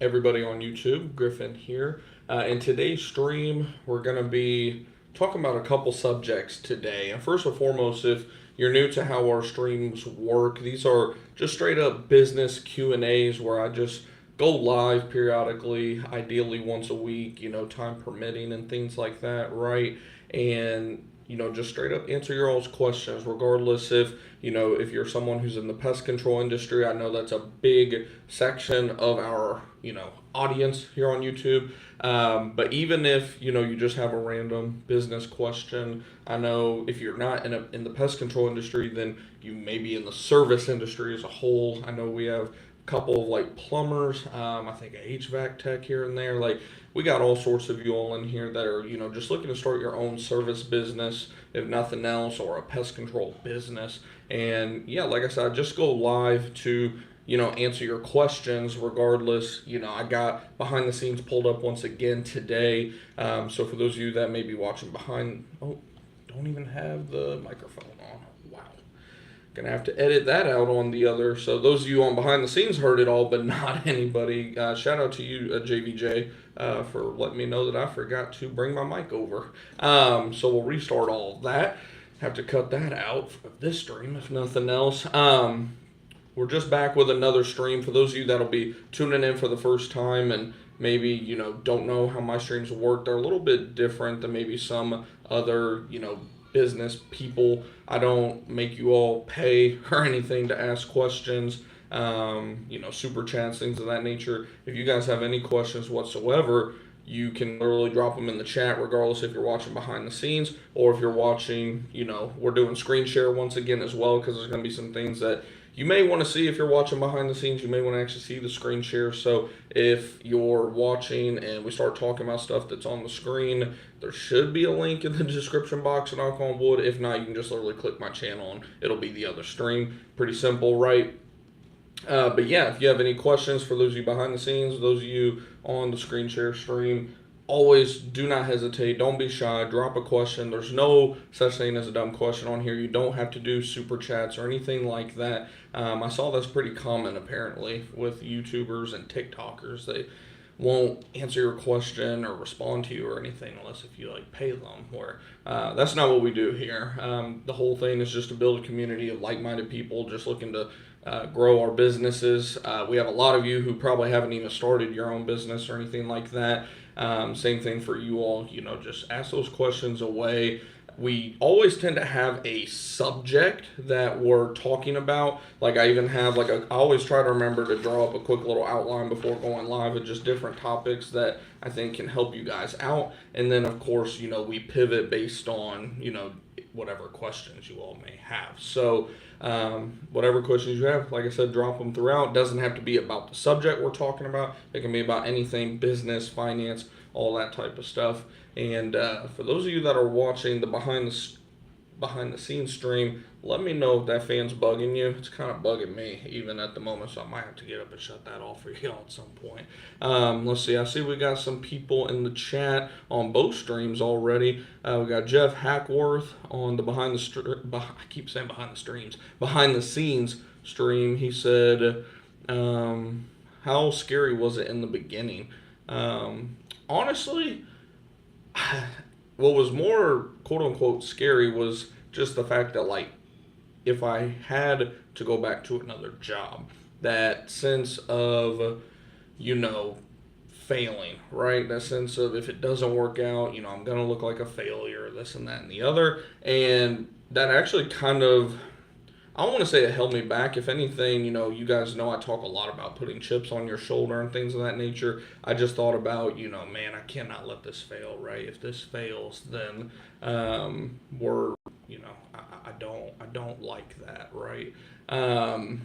everybody on YouTube? Griffin here. In today's stream, we're going to be talking about a couple subjects today. And first and foremost, if you're new to how our streams work, these are just straight up business Q&As where I just go live periodically, ideally once a week, time permitting and things like that, right? And just straight up answer your all's questions, regardless if you're someone who's in the pest control industry. I know that's a big section of our, audience here on YouTube. But even if, you just have a random business question, I know if you're not in the pest control industry, then you may be in the service industry as a whole. I know we have a couple of like plumbers, I think a HVAC tech here and there. Like, we got all sorts of you all in here that are, just looking to start your own service business, if nothing else, or a pest control business. And yeah, like I said, I just go live to, answer your questions regardless. I got behind the scenes pulled up once again today. So for those of you that may be watching don't even have the microphone on. Wow. Gonna have to edit that out on the other. So those of you on behind the scenes heard it all, but not anybody. Shout out to you, JVJ, for letting me know that I forgot to bring my mic over. So we'll restart all of that. Have to cut that out of this stream, if nothing else. We're just back with another stream. For those of you that'll be tuning in for the first time and maybe, don't know how my streams work, they're a little bit different than maybe some other, business people. I don't make you all pay or anything to ask questions, super chats, things of that nature. If you guys have any questions whatsoever, you can literally drop them in the chat, regardless if you're watching behind the scenes or if you're watching, we're doing screen share once again as well, because there's going to be some things that you may want to see if you're watching behind the scenes. You may want to actually see the screen share. So if you're watching and we start talking about stuff that's on the screen, there should be a link in the description box, knock on wood. If not, you can just literally click my channel and it'll be the other stream. Pretty simple, right? But yeah, if you have any questions, for those of you behind the scenes, those of you on the screen share stream, always do not hesitate. Don't be shy. Drop a question. There's no such thing as a dumb question on here. You don't have to do super chats or anything like that. I saw that's pretty common apparently with YouTubers and TikTokers. They won't answer your question or respond to you or anything unless if you pay them. Where that's not what we do here. The whole thing is just to build a community of like-minded people just looking to grow our businesses. We have a lot of you who probably haven't even started your own business or anything like that. Same thing for you all, just ask those questions away. We always tend to have a subject that we're talking about. Like, I even have I always try to remember to draw up a quick little outline before going live of just different topics that I think can help you guys out. And then of course, we pivot based on, whatever questions you all may have. So whatever questions you have, like I said, drop them throughout. It doesn't have to be about the subject we're talking about. It can be about anything, business, finance, all that type of stuff. And for those of you that are watching the behind the scenes stream, let me know if that fan's bugging you. It's kind of bugging me even at the moment, so I might have to get up and shut that off for y'all at some point. Let's see. I see we got some people in the chat on both streams already. We got Jeff Hackworth on the behind the scenes stream. He said, how scary was it in the beginning? Honestly, what was more quote-unquote scary was just the fact that if I had to go back to another job, that sense of failing, right? That sense of if it doesn't work out, I'm gonna look like a failure, this and that and the other. And that actually kind of, I don't want to say it held me back. If anything, you guys know I talk a lot about putting chips on your shoulder and things of that nature. I just thought about, man, I cannot let this fail, right? If this fails, then I don't like that, right? Pulling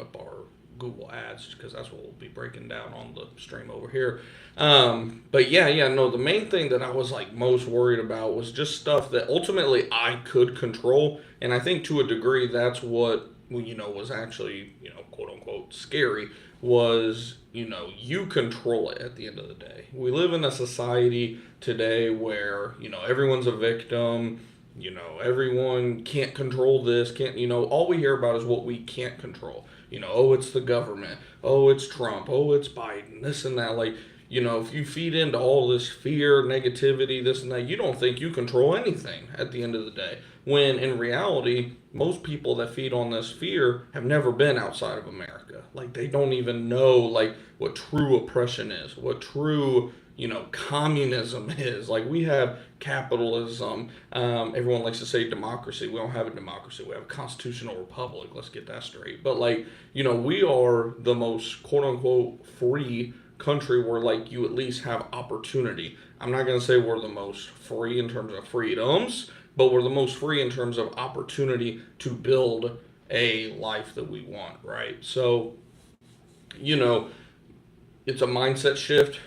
up our Google Ads because that's what we'll be breaking down on the stream over here. But the main thing that I was most worried about was just stuff that ultimately I could control, and I think to a degree that's what was actually quote unquote scary was you control it at the end of the day. We live in a society today where everyone's a victim. Everyone can't control this, all we hear about is what we can't control. Oh, it's the government. Oh, it's Trump. Oh, it's Biden. This and that. Like, if you feed into all this fear, negativity, this and that, you don't think you control anything at the end of the day. When in reality, most people that feed on this fear have never been outside of America. Like, they don't even know, like, what true oppression is, what true, communism is. Like, we have capitalism. Everyone likes to say democracy. We don't have a democracy. We have a constitutional republic. Let's get that straight. But, like, we are the most quote unquote free country where, like, you at least have opportunity. I'm not going to say we're the most free in terms of freedoms, but we're the most free in terms of opportunity to build a life that we want, right? So, it's a mindset shift.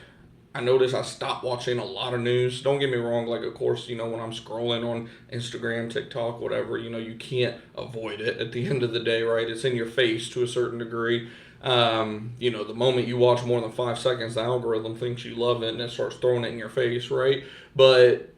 I notice I stopped watching a lot of news. Don't get me wrong, like, of course, when I'm scrolling on Instagram, TikTok, whatever, you can't avoid it at the end of the day, right? It's in your face to a certain degree. The moment you watch more than 5 seconds, the algorithm thinks you love it and it starts throwing it in your face, right? But,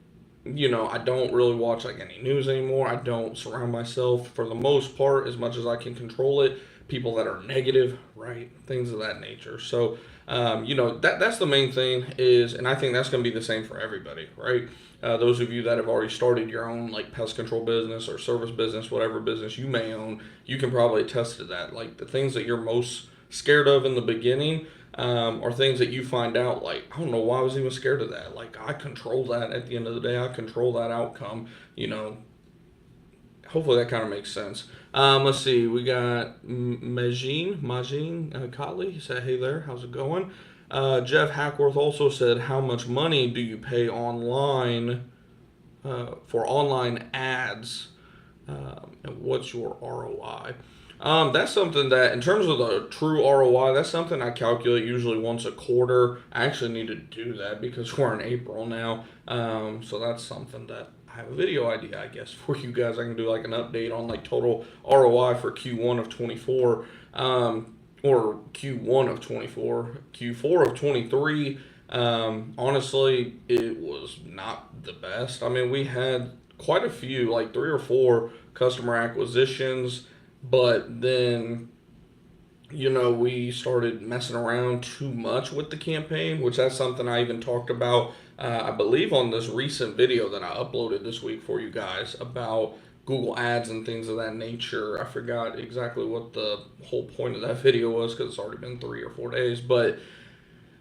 I don't really watch, like, any news anymore. I don't surround myself, for the most part, as much as I can control it, people that are negative, right? Things of that nature. So, that's the main thing is, and I think that's going to be the same for everybody, right? Those of you that have already started your own, like, pest control business or service business, whatever business you may own, you can probably attest to that. Like, the things that you're most scared of in the beginning are things that you find out, like, I don't know why I was even scared of that. Like, I control that at the end of the day. I control that outcome, Hopefully that kind of makes sense. Let's see. We got Majin Kali. He said, "Hey there, how's it going?" Jeff Hackworth also said, "How much money do you pay online for online ads? And what's your ROI?" That's something that, in terms of the true ROI, that's something I calculate usually once a quarter. I actually need to do that because we're in April now. So that's something that I have a video idea, I guess, for you guys. I can do like an update on like total ROI for Q1 of 24, or Q1 of 24, Q4 of 23. Honestly, it was not the best. I mean, we had quite a few, like 3 or 4 customer acquisitions, but then we started messing around too much with the campaign, which that's something I even talked about, I believe, on this recent video that I uploaded this week for you guys about Google Ads and things of that nature. I forgot exactly what the whole point of that video was because it's already been 3 or 4 days, but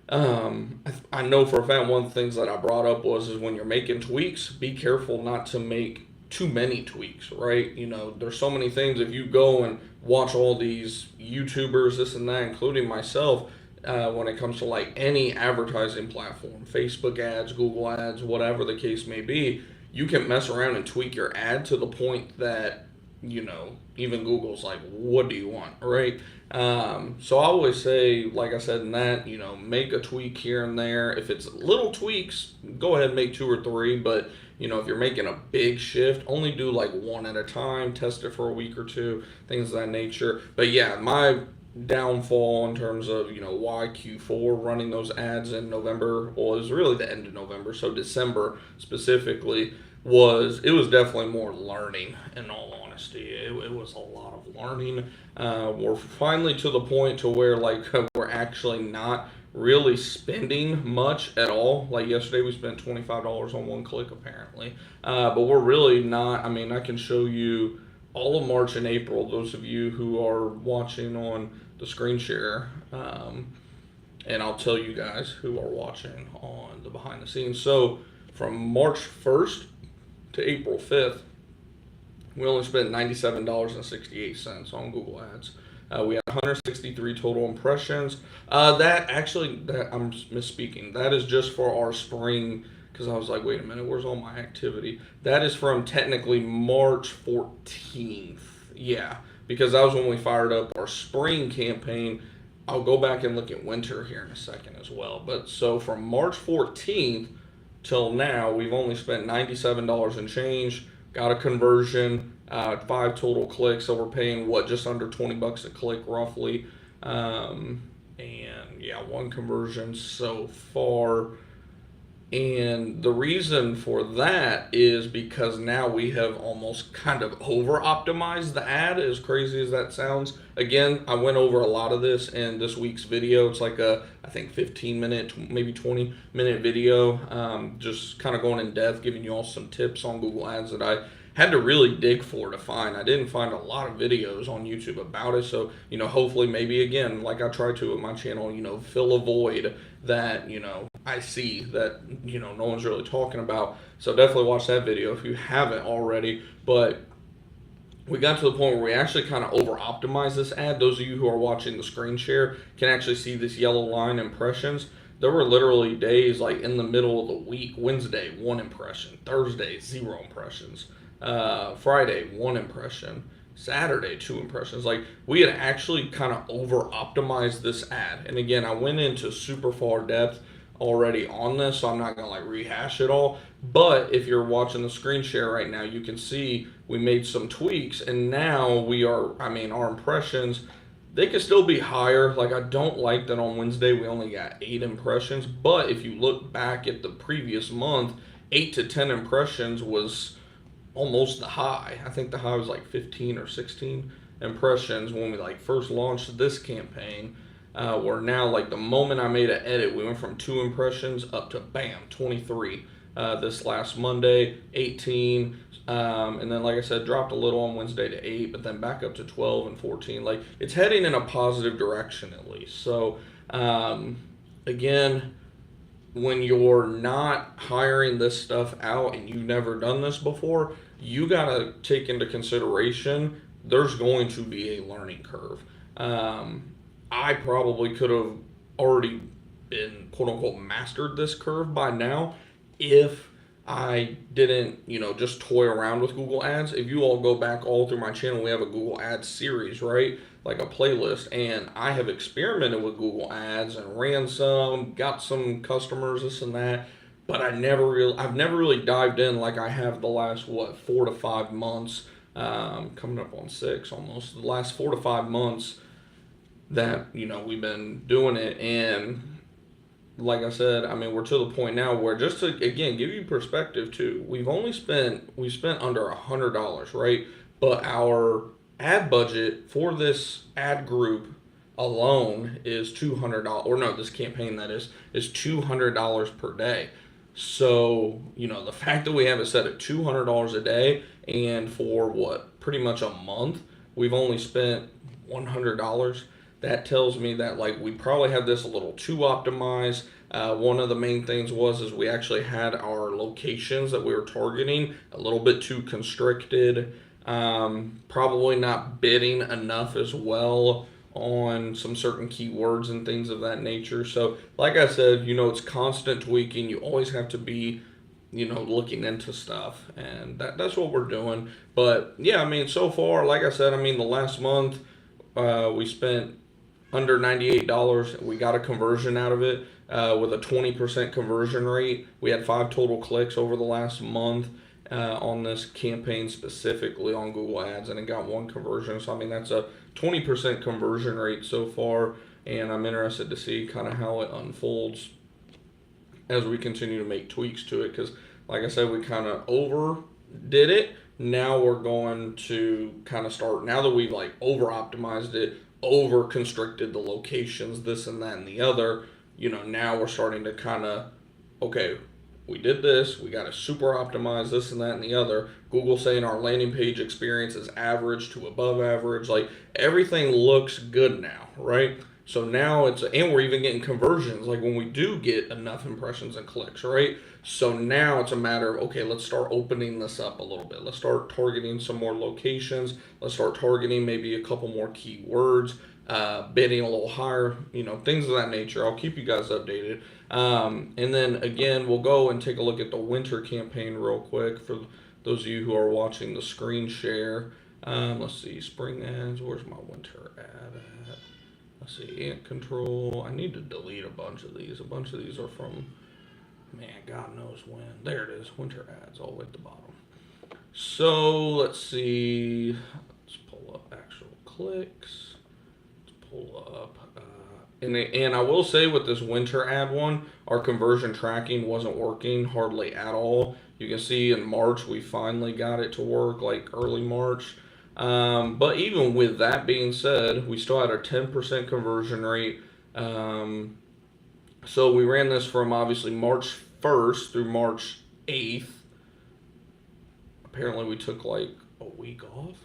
I know for a fact one of the things that I brought up is when you're making tweaks, be careful not to make too many tweaks, right? There's so many things. If you go and watch all these YouTubers, this and that, including myself, when it comes to like any advertising platform, Facebook ads, Google ads, whatever the case may be, you can mess around and tweak your ad to the point that, even Google's like, what do you want, right? So I always say, like I said in that, make a tweak here and there. If it's little tweaks, go ahead and make 2 or 3, but if you're making a big shift, only do like 1 at a time, test it for a week or 2, things of that nature. But yeah, my downfall in terms of, why Q4 running those ads in November, well, it was really the end of November, so December specifically, was definitely more learning, in all honesty. It was a lot of learning. We're finally to the point to where, like, we're actually not really spending much at all. Like yesterday we spent $25 on 1 click apparently, but we're really not. I mean, I can show you all of March and April, those of you who are watching on the screen share, and I'll tell you guys who are watching on the behind the scenes. So from March 1st to April 5th, we only spent $97.68 on Google Ads. We had 163 total impressions. That I'm misspeaking. That is just for our spring, because I was like, wait a minute, where's all my activity? That is from technically March 14th. Yeah, because that was when we fired up our spring campaign. I'll go back and look at winter here in a second as well. But so from March 14th till now, we've only spent $97 and change, got a conversion, 5 total clicks, so we're paying just under $20 a click roughly, and yeah, 1 conversion so far. And the reason for that is because now we have almost kind of over optimized the ad, as crazy as that sounds. Again, I went over a lot of this in this week's video. It's like a, I think, 15-minute, maybe 20-minute video, just kind of going in depth, giving you all some tips on Google Ads that I had to really dig for to find. I didn't find a lot of videos on YouTube about it. So, hopefully maybe again, like I try to with my channel, fill a void that, I see that, no one's really talking about. So definitely watch that video if you haven't already. But we got to the point where we actually kind of over optimized this ad. Those of you who are watching the screen share can actually see this yellow line, impressions. There were literally days like in the middle of the week, Wednesday, 1 impression, Thursday, 0 impressions, Friday, 1 impression, Saturday, 2 impressions. Like, we had actually kind of over optimized this ad. And again, I went into super far depth already on this, so I'm not gonna like rehash it all. But if you're watching the screen share right now, you can see we made some tweaks, and now we are, our impressions, they could still be higher. Like, I don't like that on Wednesday we only got 8 impressions, but if you look back at the previous month, 8 to 10 impressions was almost the high. I think the high was like 15 or 16 impressions when we like first launched this campaign. Where now, like, the moment I made an edit, we went from 2 impressions up to bam, 23 this last Monday, 18, and then, like I said, dropped a little on Wednesday to 8, but then back up to 12 and 14. Like, it's heading in a positive direction at least. So again, when you're not hiring this stuff out and you've never done this before, you got to take into consideration there's going to be a learning curve. I probably could have already been, quote unquote, mastered this curve by now if I didn't, just toy around with Google Ads. If you all go back all through my channel, we have a Google Ads series, right? Like a playlist, and I have experimented with Google Ads and ran some, got some customers, this and that, but I've never really dived in like I have the last 4 to 5 months, coming up on 6 almost. The last 4 to 5 months that we've been doing it. And like I said, we're to the point now where, just to again give you perspective too, we spent under $100, right? But our ad budget for this ad group alone is $200, or no, this campaign that is $200 per day. So the fact that we have it set at $200 a day, and for pretty much a month we've only spent $100, that tells me that, like, we probably had this a little too optimized. One of the main things is we actually had our locations that we were targeting a little bit too constricted. Probably not bidding enough as well on some certain keywords and things of that nature. So like I said, it's constant tweaking. You always have to be, looking into stuff, and that's what we're doing. But yeah, so far, like I said, the last month we spent under $98. We got a conversion out of it with a 20% conversion rate. We had 5 total clicks over the last month on this campaign, specifically on Google Ads, and it got 1 conversion. So that's a 20% conversion rate so far, and I'm interested to see kind of how it unfolds as we continue to make tweaks to it, because like I said, we kind of overdid it. Now we're going to kind of start, now that we've like over optimized it, over constricted the locations, this and that and the other, now we're starting to kind of, okay, we did this, we got to super optimize this and that and the other. Google saying our landing page experience is average to above average. Like, everything looks good now, right? So now and we're even getting conversions, like when we do get enough impressions and clicks, right? So now it's a matter of, okay, let's start opening this up a little bit. Let's start targeting some more locations. Let's start targeting maybe a couple more keywords, bidding a little higher, things of that nature. I'll keep you guys updated. And then again, we'll go and take a look at the winter campaign real quick for those of you who are watching the screen share. Let's see, spring ads, where's my winter ad at? Let's see, ant control. I need to delete a bunch of these. A bunch of these are from, man, God knows when. There it is, winter ads, all the way at the bottom. So let's see, let's pull up actual clicks. Let's pull up And I will say with this winter ad one, our conversion tracking wasn't working hardly at all. You can see in March we finally got it to work, like early March. But even with that being said, we still had a 10% conversion rate. Um, so we ran this from obviously March 1st through March 8th. Apparently we took like a week off.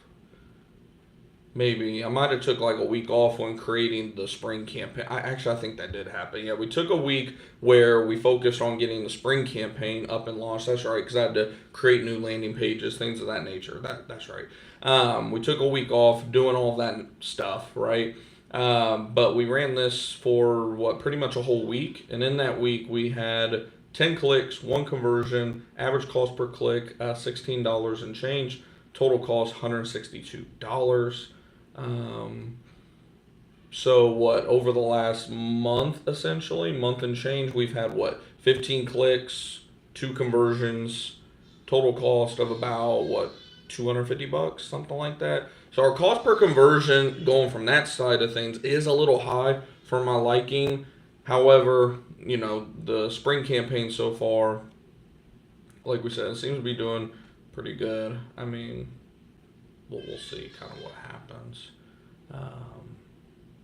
Maybe I might have took like a week off when creating the spring campaign. I think that did happen. Yeah, we took a week where we focused on getting the spring campaign up and launched. That's right, because I had to create new landing pages, things of that nature. That's right. We took a week off doing all that stuff, right? But we ran this for what, pretty much a whole week, and in that week we had 10 clicks, one conversion, average cost per click $16 and change, total cost $162. Um, so what, over the last month, essentially, month and change, we've had what, 15 clicks, two conversions, total cost of about what, $250, something like that. So our cost per conversion going from that side of things is a little high for my liking. However, the spring campaign so far, like we said, it seems to be doing pretty good. I mean, we'll see kind of what happens.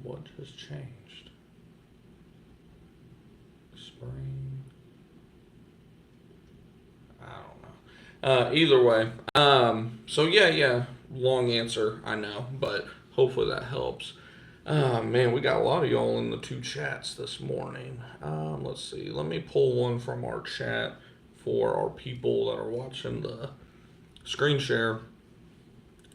What has changed? Spring. I don't know. Either way. So yeah. Long answer, I know, but hopefully that helps. Man, we got a lot of y'all in the two chats this morning. Let's see. Let me pull one from our chat for our people that are watching the screen share.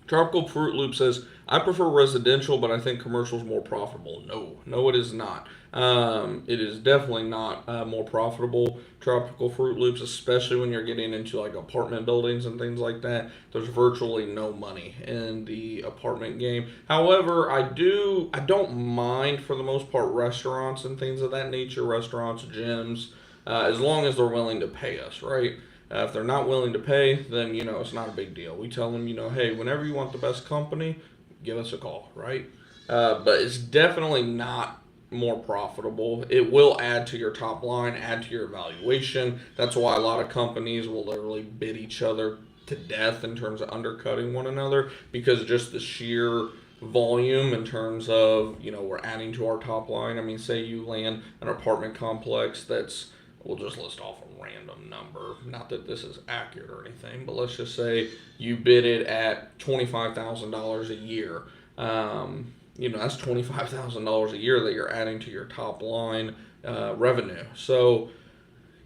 Tropical Fruit Loop says, I prefer residential, but I think commercial is more profitable. No, it is not. It is definitely not more profitable. Tropical Fruit Loops, especially when you're getting into like apartment buildings and things like that, there's virtually no money in the apartment game. However, I don't mind for the most part restaurants and things of that nature, restaurants, gyms, as long as they're willing to pay us, right? If they're not willing to pay, then, it's not a big deal. We tell them, hey, whenever you want the best company, give us a call, right? But it's definitely not more profitable. It will add to your top line, add to your evaluation. That's why a lot of companies will literally bid each other to death in terms of undercutting one another, because just the sheer volume in terms of, we're adding to our top line. I mean, say you land an apartment complex that's, we'll just list off a random number. Not that this is accurate or anything, but let's just say you bid it at $25,000 a year. That's $25,000 a year that you're adding to your top line revenue. So,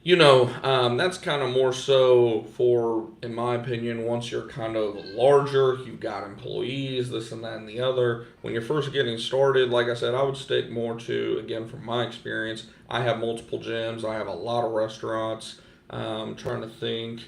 that's kind of more so for, in my opinion, once you're kind of larger, you've got employees, this and that and the other. When you're first getting started, like I said, I would stick more to, again, from my experience, I have multiple gyms, I have a lot of restaurants. I'm trying to think.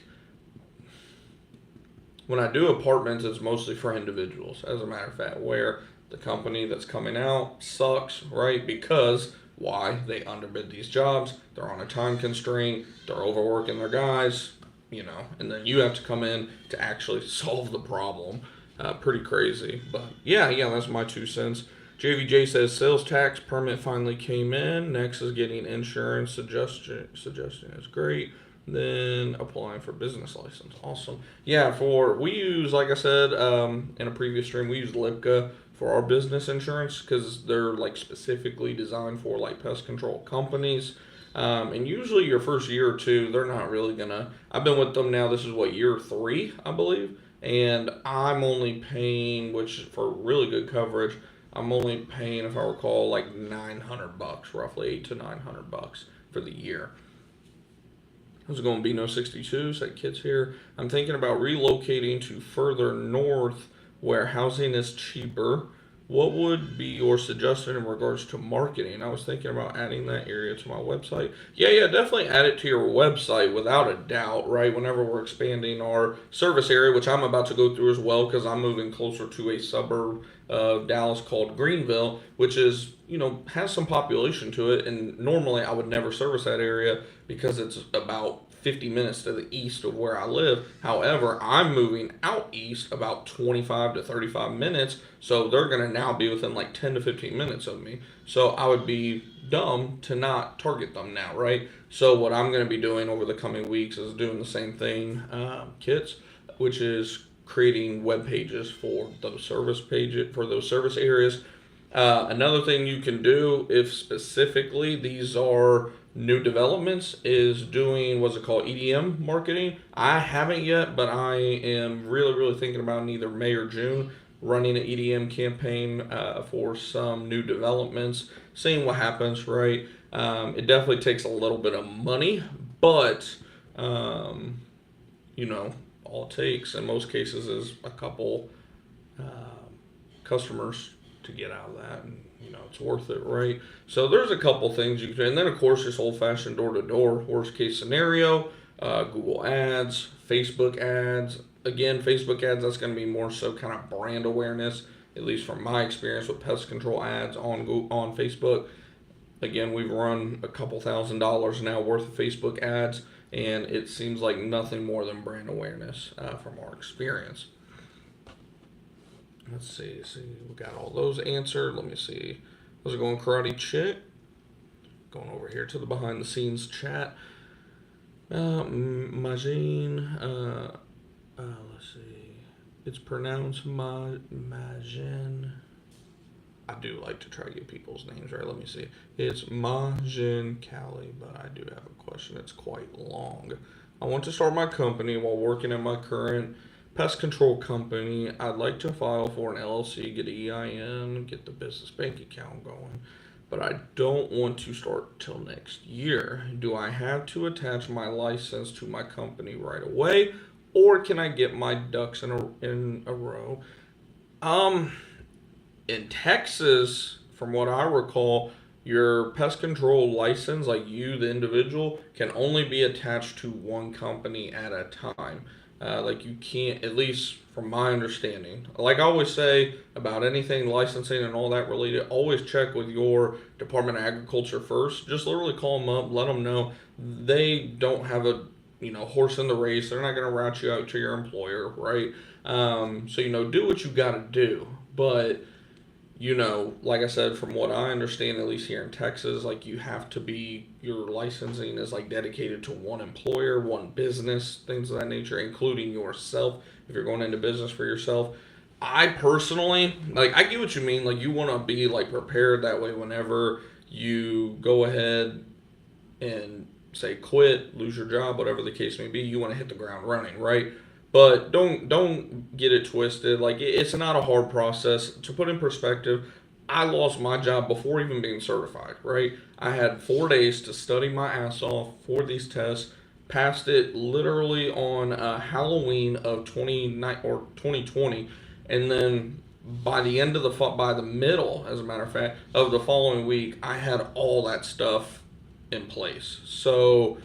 When I do apartments, it's mostly for individuals, as a matter of fact, where the company that's coming out sucks, right? Because why? They underbid these jobs, they're on a time constraint, they're overworking their guys, and then you have to come in to actually solve the problem. Pretty crazy. But yeah, that's my 2 cents. JVJ says sales tax permit finally came in. Next is getting insurance suggestion is great. Then applying for business license. Awesome. Yeah, we use, like I said in a previous stream, we use Lipka for our business insurance because they're like specifically designed for like pest control companies. And usually your first year or two, they're not really gonna. I've been with them now. This is what, year 3, I believe, and I'm only paying, which for really good coverage, I'm only paying, if I recall, like $900, roughly $800 to $900 for the year. There's going to be no 62, said kids here. I'm thinking about relocating to further north where housing is cheaper. What would be your suggestion in regards to marketing? I was thinking about adding that area to my website. Yeah, definitely add it to your website without a doubt, right? Whenever we're expanding our service area, which I'm about to go through as well because I'm moving closer to a suburb of Dallas called Greenville, which is, has some population to it. And normally I would never service that area because it's about 50 minutes to the east of where I live. However, I'm moving out east about 25 to 35 minutes, so they're going to now be within like 10 to 15 minutes of me. So I would be dumb to not target them now, right? So what I'm going to be doing over the coming weeks is doing the same thing, kits, which is creating web pages for those service areas. Another thing you can do, if specifically these are new developments, is doing what's it called, EDM marketing. I haven't yet, but I am really thinking about in either May or June running an EDM campaign for some new developments, seeing what happens. Right, it definitely takes a little bit of money, but you know, all it takes in most cases is a couple customers to get out of that, and you know it's worth it, right? So there's a couple things you can do, and then of course just old-fashioned door-to-door. Worst case scenario, Google ads, Facebook ads. Again, Facebook ads, that's going to be more so kind of brand awareness, at least from my experience with pest control ads on Facebook. Again, we've run a couple $1,000s now worth of Facebook ads, and it seems like nothing more than brand awareness from our experience. Let's see, we got all those answered. Let me see. How's it going, Karate Chick? Going over here to the behind the scenes chat. Majin, let's see. It's pronounced Majin. I do like to try to get people's names right. Let me see. It's Majin Cali, but I do have a question. It's quite long. I want to start my company while working at my current pest control company. I'd like to file for an LLC, get an EIN, get the business bank account going, but I don't want to start till next year. Do I have to attach my license to my company right away, or can I get my ducks in a row? In Texas, from what I recall, your pest control license, like you, the individual, can only be attached to one company at a time. Like you can't, at least from my understanding, like I always say about anything licensing and all that related, always check with your Department of Agriculture first. Just literally call them up, let them know they don't have a horse in the race. They're not going to route you out to your employer, right? So do what you got to do, but like I said, from what I understand, at least here in Texas, like you have to be, your licensing is like dedicated to one employer, one business, things of that nature, including yourself, if you're going into business for yourself. I personally, like, I get what you mean. Like, you want to be like prepared that way whenever you go ahead and say quit, lose your job, whatever the case may be, you want to hit the ground running, right? But don't get it twisted. Like, it's not a hard process. To put in perspective, I lost my job before even being certified, right? I had 4 days to study my ass off for these tests, passed it literally on Halloween of 2020, and then by the middle, as a matter of fact, of the following week, I had all that stuff in place. So,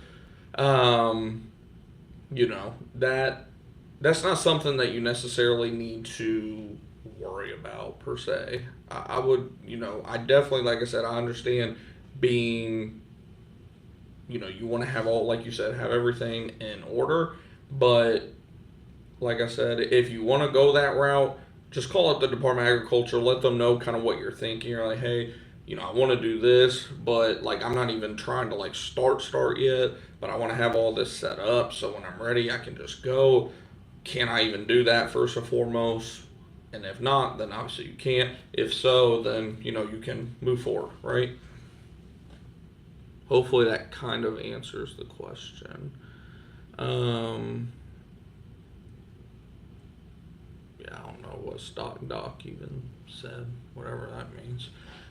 that's not something that you necessarily need to worry about per se. I would, I definitely, like I said, I understand being, you want to have all, like you said, have everything in order. But like I said, if you want to go that route, just call up the Department of Agriculture, let them know kind of what you're thinking. You're like, hey, I want to do this, but like I'm not even trying to like start yet, but I want to have all this set up so when I'm ready, I can just go. Can I even do that first and foremost? And if not, then obviously you can't. If so, then you can move forward, right? Hopefully that kind of answers the question. Yeah, I don't know what stock doc even said, whatever that means.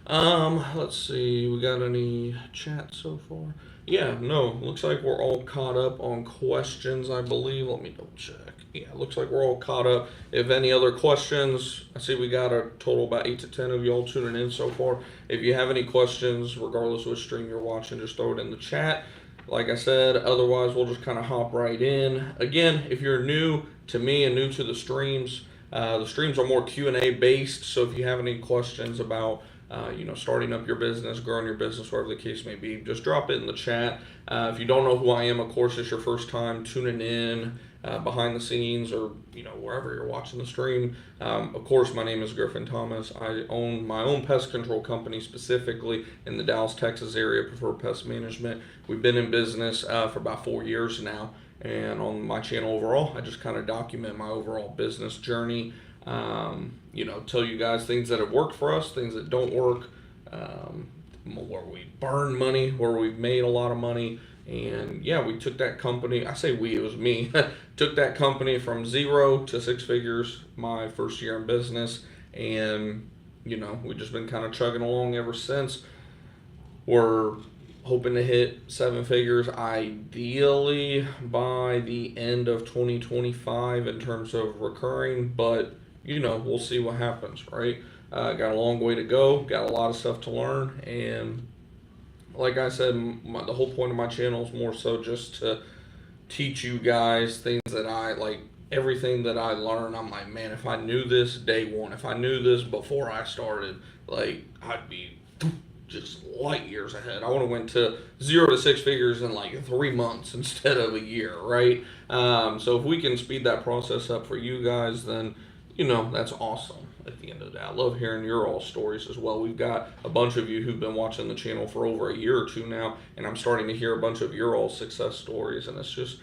Let's see, we got any chat so far? Yeah, no, looks like we're all caught up on questions, I believe. Let me double check. Yeah, looks like we're all caught up. If any other questions, I see we got a total about 8 to 10 of y'all tuning in so far. If you have any questions, regardless of which stream you're watching, just throw it in the chat. Like I said, otherwise we'll just kind of hop right in. Again, if you're new to me and new to the streams are more Q&A based, so if you have any questions about starting up your business, growing your business, whatever the case may be, just drop it in the chat. If you don't know who I am, of course, it's your first time tuning in behind the scenes or, wherever you're watching the stream. Of course, my name is Griffin Thomas. I own my own pest control company, specifically in the Dallas, Texas area, Preferred Pest Management. We've been in business for about 4 years now. And on my channel overall, I just kind of document my overall business journey. Tell you guys things that have worked for us, things that don't work, where we burn money, where we've made a lot of money. And yeah, we took that company, I say we, it was me, took that company from 0 to 6 figures my first year in business. And, we've just been kind of chugging along ever since. We're hoping to hit 7 figures ideally by the end of 2025 in terms of recurring, but we'll see what happens, right? Got a long way to go, got a lot of stuff to learn, and like I said, the whole point of my channel is more so just to teach you guys things that I like. Everything that I learn, I'm like, man, if I knew this day one, if I knew this before I started, like, I'd be just light years ahead. I would have went to 0 to 6 figures in like 3 months instead of a year, right? So if we can speed that process up for you guys, then that's awesome. At the end of the day, I love hearing your all stories as well. We've got a bunch of you who've been watching the channel for over a year or two now, and I'm starting to hear a bunch of your all success stories, and it's just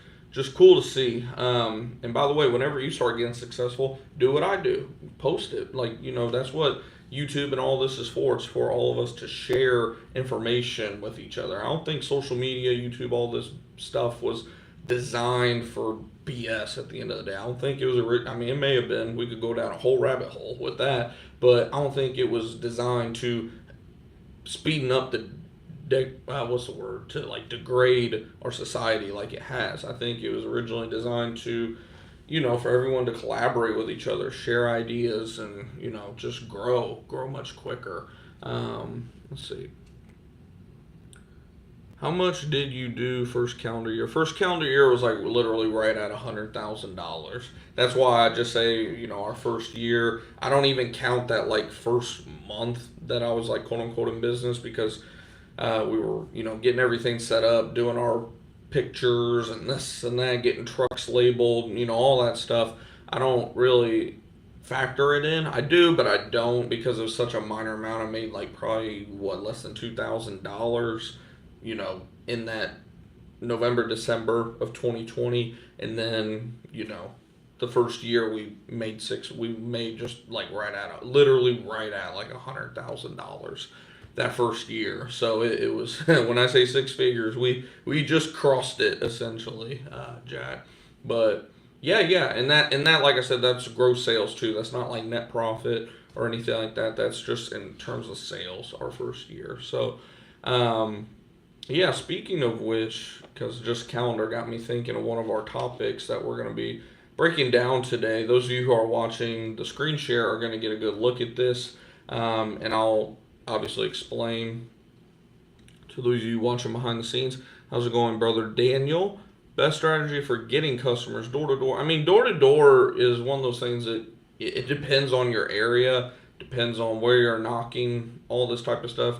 cool to see. And by the way, whenever you start getting successful, do what I do, post it. Like, that's what YouTube and all this is for. It's for all of us to share information with each other. I don't think social media, YouTube, all this stuff was designed for BS at the end of the day. I don't think it was it may have been. We could go down a whole rabbit hole with that, but I don't think it was designed to speeding up to degrade our society like it has. I think it was originally designed to, for everyone to collaborate with each other, share ideas, and, just grow much quicker. Let's see. How much did you do first calendar year? First calendar year was like literally right at $100,000. That's why I just say, our first year. I don't even count that like first month that I was like quote unquote in business, because we were, getting everything set up, doing our pictures and this and that, getting trucks labeled, all that stuff. I don't really factor it in. I do, but I don't, because it was such a minor amount. I made like probably less than $2,000, in that November, December of 2020. And then, the first year we made just like literally right at like $100,000 that first year. So it was, when I say 6 figures, we just crossed it essentially, Jack. But yeah, and that like I said, that's gross sales too. That's not like net profit or anything like that. That's just in terms of sales our first year. So yeah, speaking of which, because just calendar got me thinking of one of our topics that we're going to be breaking down today. Those of you who are watching the screen share are going to get a good look at this, and I'll obviously explain to those of you watching behind the scenes. How's it going, brother Daniel? Best strategy for getting customers door to door. Door to door is one of those things that it depends on your area, depends on where you're knocking, all this type of stuff.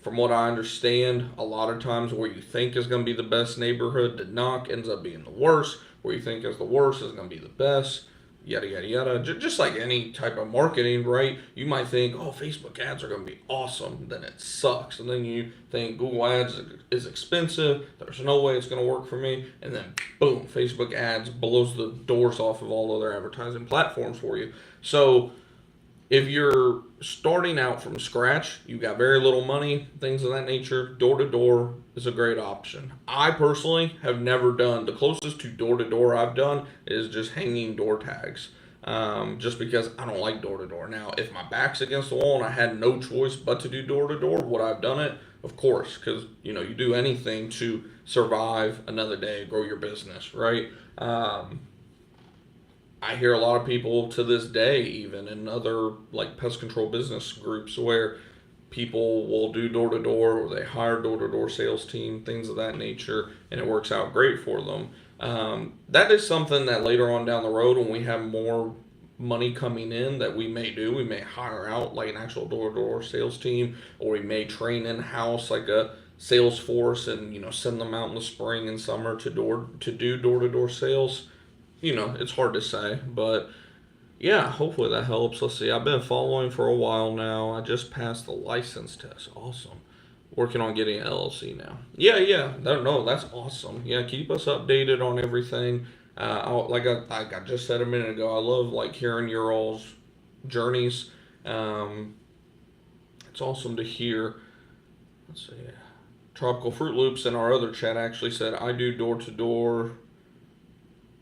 From what I understand, a lot of times where you think is going to be the best neighborhood to knock ends up being the worst. Where you think is the worst is going to be the best. Yada, yada, yada. Just like any type of marketing, right? You might think, oh, Facebook ads are going to be awesome. Then it sucks. And then you think Google ads is expensive. There's no way it's going to work for me. And then, boom, Facebook ads blows the doors off of all other advertising platforms for you. So if you're starting out from scratch, you've got very little money, things of that nature, door-to-door is a great option. I personally have never done, the closest to door-to-door I've done is just hanging door tags, just because I don't like door-to-door. Now, if my back's against the wall and I had no choice but to do door-to-door, would I have done it? Of course, because, you do anything to survive another day, grow your business, right? I hear a lot of people to this day, even in other like pest control business groups, where people will do door to door, or they hire door to door sales team, things of that nature, and it works out great for them. That is something that later on down the road, when we have more money coming in that we may do. We may hire out like an actual door-to-door sales team, or we may train in-house like a sales force and send them out in the spring and summer to do door-to-door sales. It's hard to say, but yeah, hopefully that helps. Let's see. I've been following for a while now. I just passed the license test. Awesome. Working on getting an LLC now. Yeah, yeah. No, that's awesome. Yeah, keep us updated on everything. Like I just said a minute ago, I love like hearing your all's journeys. Um, it's awesome to hear. Let's see. Tropical Fruit Loops in our other chat actually said, I do door to door.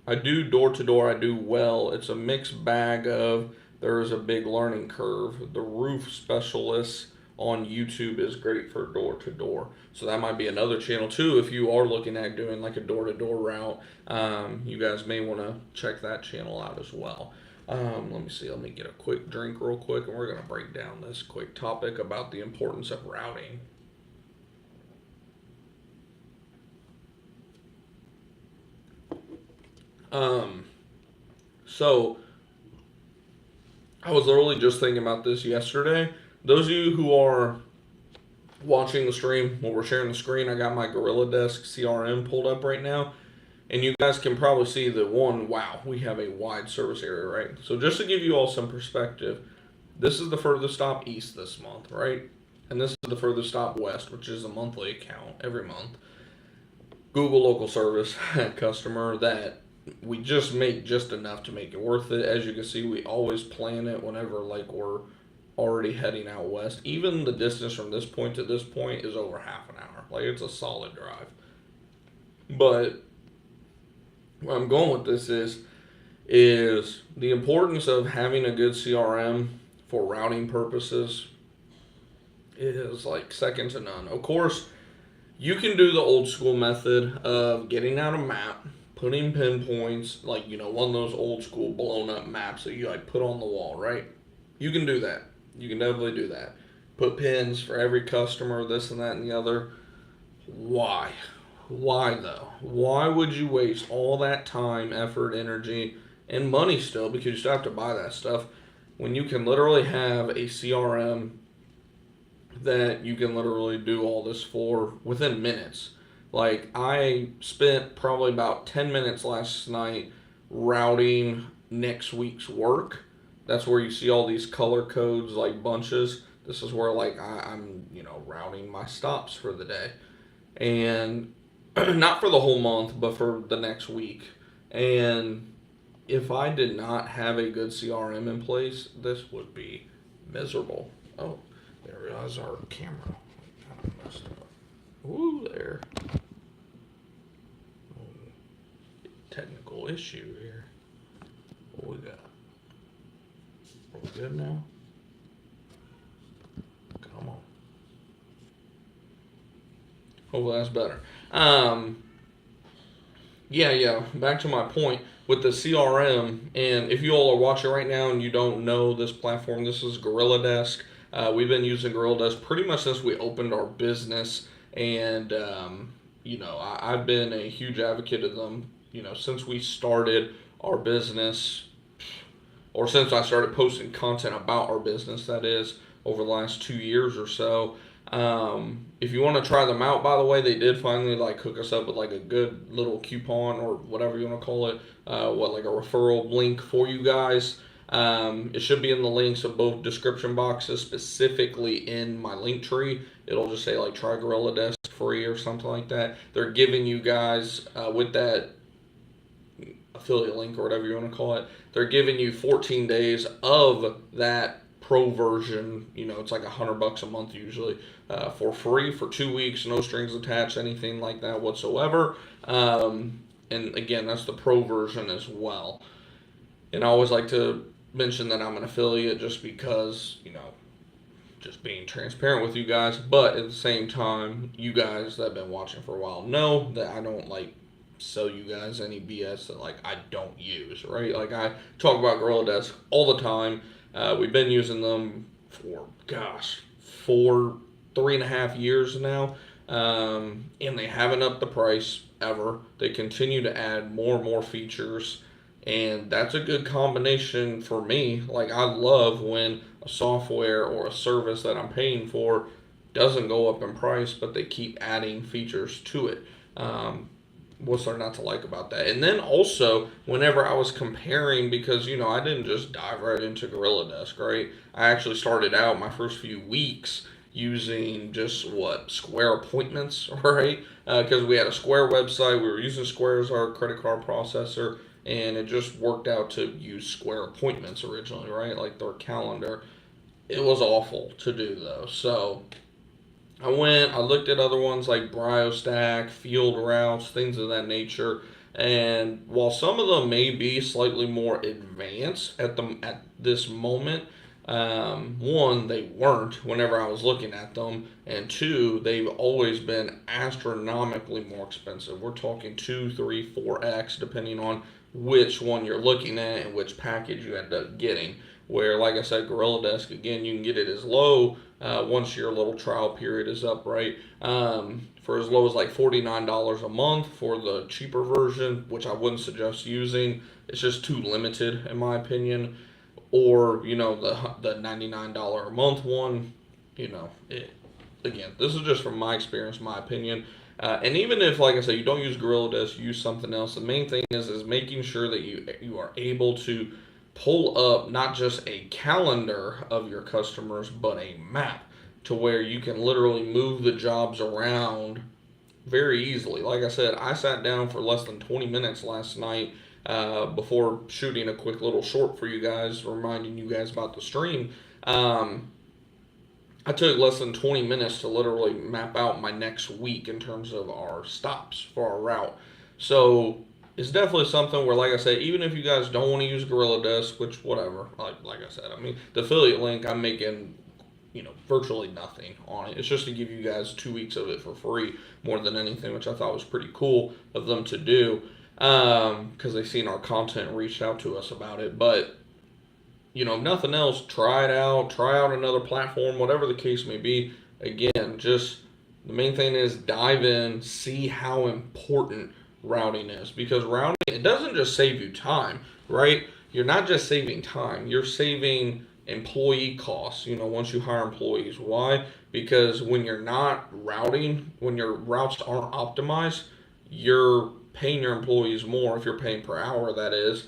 I do well. It's a mixed bag of there is a big learning curve. The roof specialist on YouTube is great for door to door. So that might be another channel too. If you are looking at doing like a door to door route, you guys may want to check that channel out as well. Let me see. Let me get a quick drink real quick, and we're going to break down this quick topic about the importance of routing. So I was literally just thinking about this yesterday. Those of you who are watching the stream, while we're sharing the screen, I got my GorillaDesk CRM pulled up right now. And you guys can probably see wow, we have a wide service area, right? So just to give you all some perspective, this is the furthest stop east this month, right? And this is the furthest stop west, which is a monthly account every month. Google local service customer that we just make just enough to make it worth it. As you can see, we always plan it whenever like we're already heading out west. Even the distance from this point to this point is over half an hour. Like, it's a solid drive. But where I'm going with this is the importance of having a good CRM for routing purposes is like second to none. Of course, you can do the old school method of getting out a map, putting pinpoints, like, one of those old school blown up maps that you like put on the wall, right? You can do that. You can definitely do that. Put pins for every customer, this and that and the other. Why? Why though? Why would you waste all that time, effort, energy, and money still, because you still have to buy that stuff, when you can literally have a CRM that you can literally do all this for within minutes? Like, I spent probably about 10 minutes last night routing next week's work. That's where you see all these color codes, like bunches. This is where like I'm routing my stops for the day. And not for the whole month, but for the next week. And if I did not have a good CRM in place, this would be miserable. Oh, there is our camera. Kind of messed up. Ooh, there. Technical issue here. What we got? Are we good now? Come on. Hopefully that's better. Yeah. Back to my point with the CRM. And if you all are watching right now and you don't know this platform, this is GorillaDesk. We've been using GorillaDesk pretty much since we opened our business. And, I've been a huge advocate of them, since we started our business, or since I started posting content about our business, that is, over the last 2 years or so. If you want to try them out, by the way, they did finally hook us up with like a good little coupon or whatever you want to call it, like a referral link for you guys. It should be in the links of both description boxes, specifically in my LinkTree. It'll just say like try GorillaDesk free or something like that. They're giving you guys with that affiliate link or whatever you want to call it, they're giving you 14 days of that pro version. It's like $100 a month usually, for free for 2 weeks, no strings attached, anything like that whatsoever. And again, that's the pro version as well. And I always like to mention that I'm an affiliate just because, just being transparent with you guys. But at the same time, you guys that have been watching for a while know that I don't sell you guys any BS that I don't use, right? Like, I talk about GorillaDesk all the time. We've been using them for 3.5 years now, and they haven't upped the price ever. They continue to add more and more features. And that's a good combination for me. Like, I love when a software or a service that I'm paying for doesn't go up in price, but they keep adding features to it. Um, what's there not to like about that? And then also, whenever I was comparing, because I didn't just dive right into GorillaDesk, right? I actually started out my first few weeks using just Square appointments, right? Because we had a Square website, we were using Square as our credit card processor, and it just worked out to use Square appointments originally, right? Like their calendar. It was awful to do though, so I looked at other ones like BryoStack, Field Routes, things of that nature. And while some of them may be slightly more advanced at this moment, one, they weren't whenever I was looking at them, and two, they've always been astronomically more expensive. We're talking 2, 3, 4x depending on which one you're looking at and which package you end up getting. Where, like I said, GorillaDesk, again, you can get it as low once your little trial period is up, right? For as low as like $49 a month for the cheaper version, which I wouldn't suggest using. It's just too limited, in my opinion. Or, the $99 a month one, again, this is just from my experience, my opinion. And even if, like I said, you don't use GorillaDesk, use something else. The main thing is making sure that you are able to pull up not just a calendar of your customers, but a map to where you can literally move the jobs around very easily. Like I said, I sat down for less than 20 minutes last night before shooting a quick little short for you guys, reminding you guys about the stream. I took less than 20 minutes to literally map out my next week in terms of our stops for our route. So it's definitely something where, like I said, even if you guys don't want to use GorillaDesk, which whatever, like I said, I mean, the affiliate link, I'm making virtually nothing on it. It's just to give you guys 2 weeks of it for free more than anything, which I thought was pretty cool of them to do because they've seen our content and reached out to us about it. But if nothing else, try it out, try out another platform, whatever the case may be. Again, just the main thing is dive in, see how important routing is, because routing, it doesn't just save you time, right? You're not just saving time, you're saving employee costs, once you hire employees. Why? Because when you're not routing, when your routes aren't optimized, you're paying your employees more, if you're paying per hour, that is.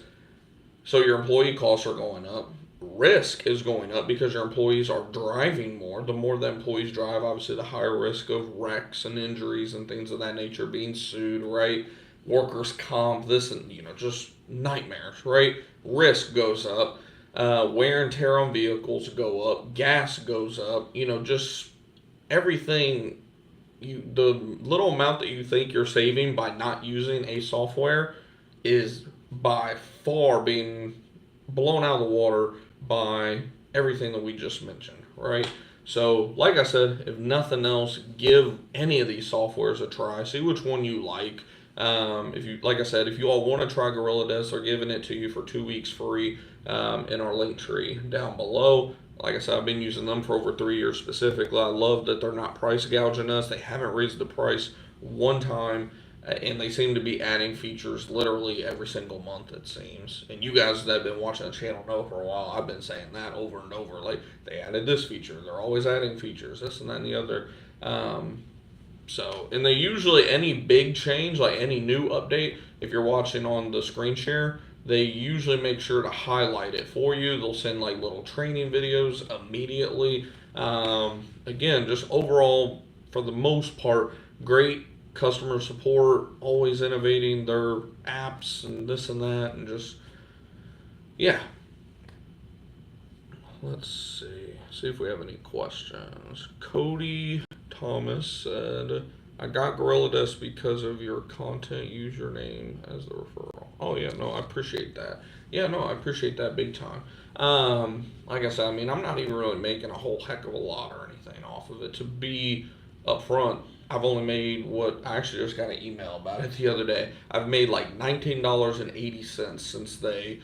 So your employee costs are going up. Risk is going up because your employees are driving more. The more the employees drive, obviously the higher risk of wrecks and injuries and things of that nature, being sued, right? Workers' comp, this and, just nightmares, right? Risk goes up. Wear and tear on vehicles go up. Gas goes up. Just everything. The little amount that you think you're saving by not using a software is by far being blown out of the water by everything that we just mentioned, right? So, like I said, if nothing else, give any of these softwares a try. See which one you like. If you, like I said, if you all want to try GorillaDesk, they're giving it to you for 2 weeks free in our LinkTree down below. Like I said, I've been using them for over 3 years specifically. I love that they're not price gouging us. They haven't raised the price one time. And they seem to be adding features literally every single month, it seems. And you guys that have been watching the channel know for a while, I've been saying that over and over. Like, they added this feature. They're always adding features, this and that and the other. And they usually, any big change, like any new update, if you're watching on the screen share, they usually make sure to highlight it for you. They'll send like little training videos immediately. Again, just overall, for the most part, great customer support, always innovating their apps and this and that, and just, yeah. Let's see if we have any questions. Cody Thomas said, I got GorillaDesk because of your content. Use your name as the referral. Oh yeah, no, I appreciate that. Yeah, no, I appreciate that big time. Like I said, I mean, I'm not even really making a whole heck of a lot or anything off of it. To be upfront, I've only made what I actually just got an email about it the other day. I've made like $19.80 since they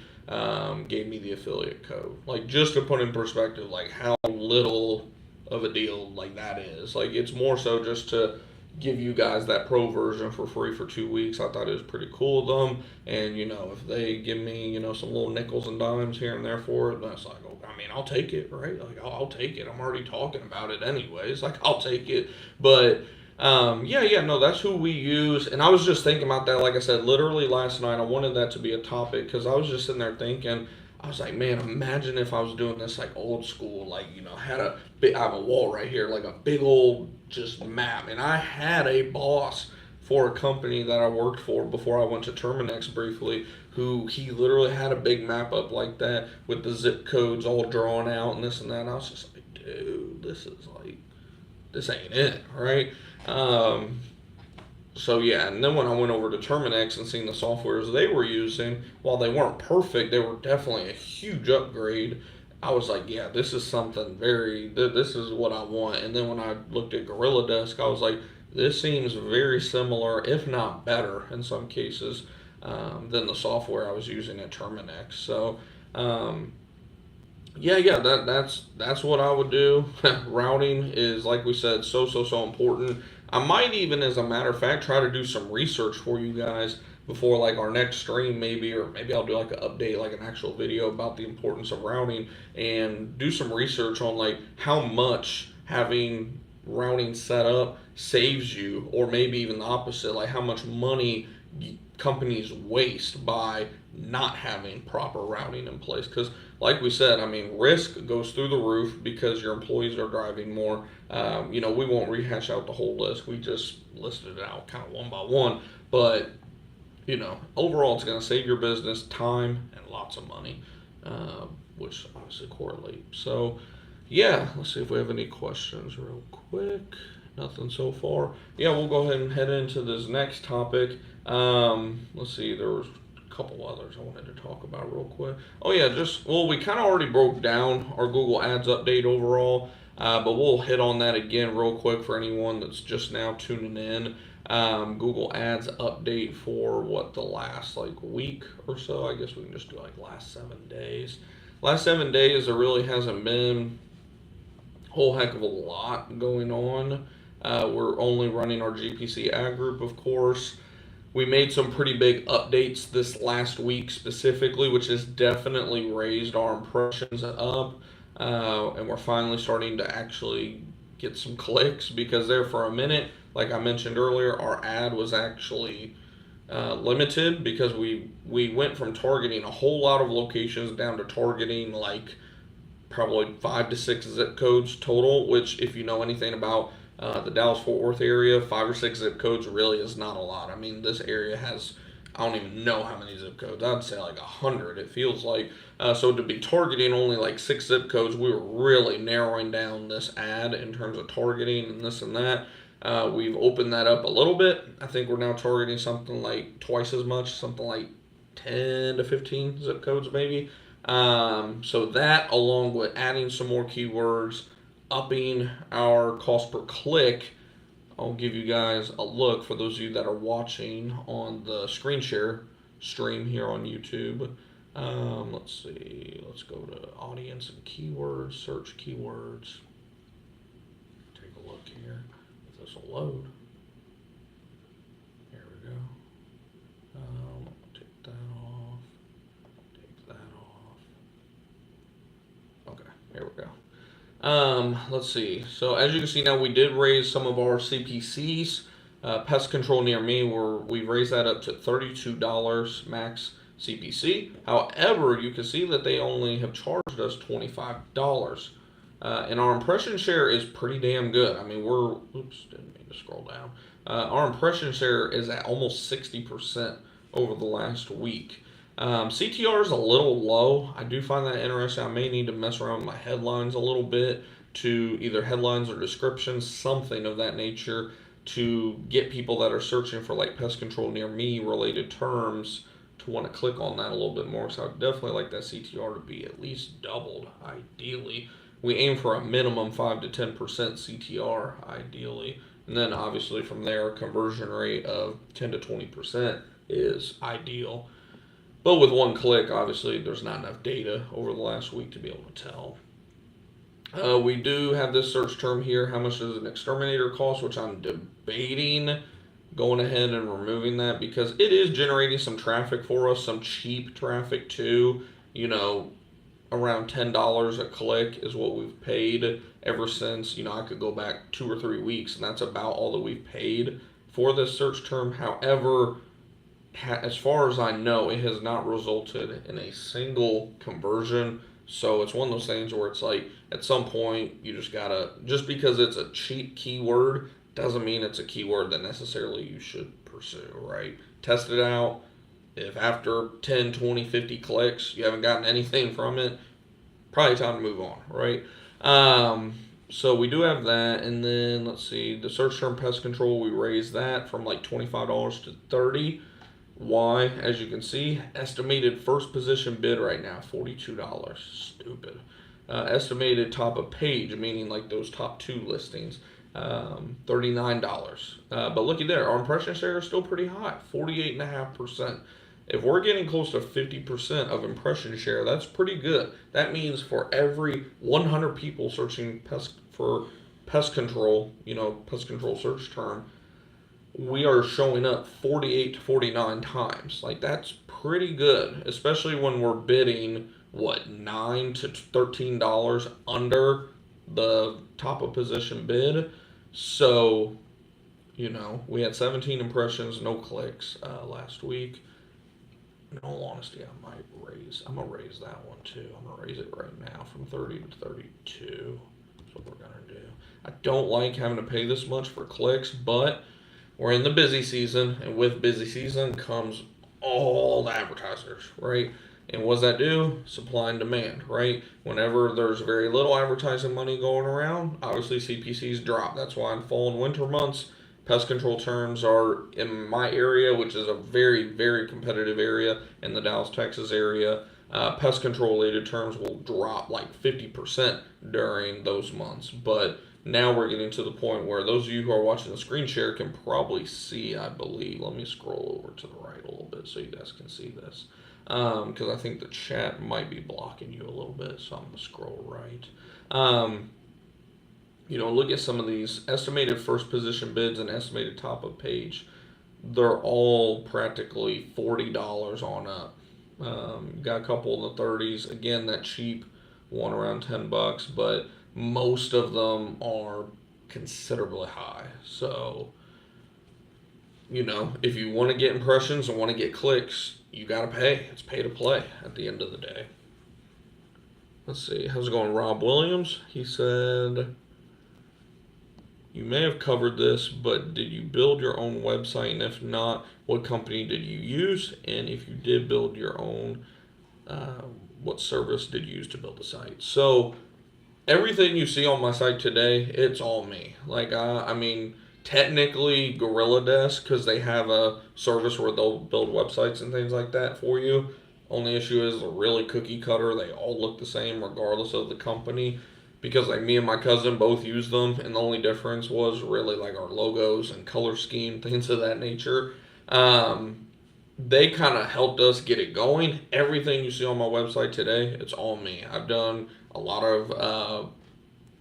gave me the affiliate code. Like, just to put in perspective, like how little of a deal like that is. Like, it's more so just to give you guys that pro version for free for 2 weeks. I thought it was pretty cool of them. And, if they give me, some little nickels and dimes here and there for it, that's like, oh, I mean, I'll take it, right? Like, I'll take it. I'm already talking about it anyways. Like, I'll take it. But, no, that's who we use. And I was just thinking about that, like I said, literally last night. I wanted that to be a topic because I was just sitting there thinking, I was like, man, imagine if I was doing this like old school, like, I have a wall right here, like a big old just map. And I had a boss for a company that I worked for before I went to Terminex briefly, who he literally had a big map up like that with the zip codes all drawn out and this and that. And I was just like, dude, this ain't it, right? So yeah, and then when I went over to Terminex and seen the softwares they were using, while they weren't perfect, they were definitely a huge upgrade. I was like, yeah, this is something this is what I want. And then when I looked at GorillaDesk, I was like, this seems very similar, if not better in some cases, than the software I was using at Terminex. So, that's what I would do. Routing is, like we said, so important. I might even, as a matter of fact, try to do some research for you guys before like our next stream, maybe, or maybe I'll do like an update, like an actual video about the importance of routing, and do some research on like how much having routing set up saves you, or maybe even the opposite, like how much money companies waste by not having proper routing in place. Because like we said, I mean, risk goes through the roof because your employees are driving more. We won't rehash out the whole list. We just listed it out kind of one by one. But, overall, it's going to save your business time and lots of money, which obviously correlate. So, yeah, let's see if we have any questions real quick. Nothing so far. Yeah, we'll go ahead and head into this next topic. Let's see, there was a couple others I wanted to talk about real quick. Oh yeah, we kind of already broke down our Google Ads update overall, but we'll hit on that again real quick for anyone that's just now tuning in. Google Ads update for the last week or so. I guess we can just do last 7 days. Last 7 days, there really hasn't been a whole heck of a lot going on. We're only running our GPC ad group, of course. We made some pretty big updates this last week specifically, which has definitely raised our impressions up. And we're finally starting to actually get some clicks, because there for a minute, like I mentioned earlier, our ad was actually limited because we went from targeting a whole lot of locations down to targeting probably 5 to 6 zip codes total, which if you know anything about the Dallas-Fort Worth area, 5 or 6 zip codes really is not a lot. I mean, this area has, I don't even know how many zip codes. I'd say 100, it feels like. So to be targeting only 6 zip codes, we were really narrowing down this ad in terms of targeting and this and that. We've opened that up a little bit. I think we're now targeting something twice as much, something 10 to 15 zip codes maybe. So that, along with adding some more keywords, upping our cost per click. I'll give you guys a look for those of you that are watching on the screen share stream here on YouTube. Let's see. Let's go to audience and keywords, search keywords. Take a look here if this will load. Here we go. Take that off. Take that off. Okay, here we go. Let's see. So as you can see now, we did raise some of our CPCs. Pest control near me, we raised that up to $32 max CPC. However, you can see that they only have charged us $25. And our impression share is pretty damn good. I mean, didn't mean to scroll down. Our impression share is at almost 60% over the last week. CTR is a little low. I do find that interesting. I may need to mess around with my headlines a little bit, to either headlines or descriptions, something of that nature, to get people that are searching for pest control near me related terms to want to click on that a little bit more. So I'd definitely like that CTR to be at least doubled, ideally. We aim for a minimum 5 to 10% CTR, ideally. And then obviously from there, conversion rate of 10 to 20% is ideal. But with one click, obviously, there's not enough data over the last week to be able to tell. We do have this search term here. How much does an exterminator cost? Which I'm debating going ahead and removing that because it is generating some traffic for us, some cheap traffic too. You know, around $10 a click is what we've paid ever since. You know, I could go back 2 or 3 weeks, and that's about all that we've paid for this search term. However, as far as I know, it has not resulted in a single conversion. So it's one of those things where it's like at some point you just gotta, just because it's a cheap keyword doesn't mean it's a keyword that necessarily you should pursue, right? Test it out. If after 10, 20, 50 clicks you haven't gotten anything from it, probably time to move on, right? So we do have that, and then let's see, the search term pest control, we raised that from like $25 to $30. Why? As you can see, estimated first position bid right now, $42. Stupid. Estimated top of page, meaning like those top 2 listings, $39. But looky there, our impression share is still pretty high, 48.5%. If we're getting close to 50% of impression share, that's pretty good. That means for every 100 people searching for pest control, pest control search term, we are showing up 48 to 49 times. Like, that's pretty good, especially when we're bidding, $9 to $13 under the top of position bid. So, we had 17 impressions, no clicks last week. In all honesty, I'm gonna raise that one too. I'm gonna raise it right now from 30 to 32. That's what we're gonna do. I don't like having to pay this much for clicks, but we're in the busy season, and with busy season comes all the advertisers, right? And what does that do? Supply and demand, right? Whenever there's very little advertising money going around, obviously CPCs drop. That's why in fall and winter months, pest control terms are in my area, which is a very, very competitive area in the Dallas, Texas area. Pest control related terms will drop like 50% during those months. But now we're getting to the point where those of you who are watching the screen share can probably see, I believe. Let me scroll over to the right a little bit so you guys can see this. Because I think the chat might be blocking you a little bit, so I'm going to scroll right. Look at some of these estimated first position bids and estimated top of page. They're all practically $40 on up. Got a couple in the 30s. Again, that cheap one around $10, but most of them are considerably high. So, if you want to get impressions and want to get clicks, you got to pay. It's pay to play at the end of the day. Let's see. How's it going, Rob Williams? He said, you may have covered this, but did you build your own website? And if not, what company did you use? And if you did build your own, what service did you use to build the site? So everything you see on my site today, it's all me. Like, technically GorillaDesk, because they have a service where they'll build websites and things like that for you. Only issue is they're really cookie cutter. They all look the same regardless of the company. Because like me and my cousin both use them, and the only difference was really like our logos and color scheme, things of that nature. They kind of helped us get it going. Everything you see on my website today, it's all me. I've done a lot of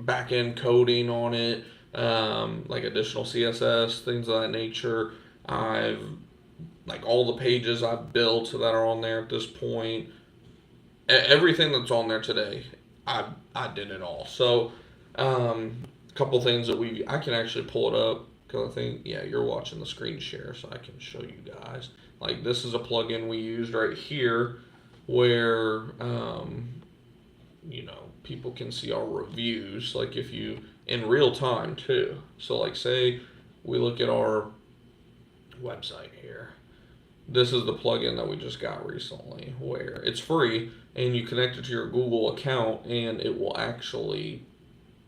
back-end coding on it, like additional CSS, things of that nature. All the pages I've built that are on there at this point, everything that's on there today, I did it all. So, a couple things that I can actually pull it up, because I think, you're watching the screen share, so I can show you guys. Like, this is a plugin we used right here, where, people can see our reviews, like if you, in real time too. So like, say we look at our website here. This is the plugin that we just got recently, where it's free and you connect it to your Google account and it will actually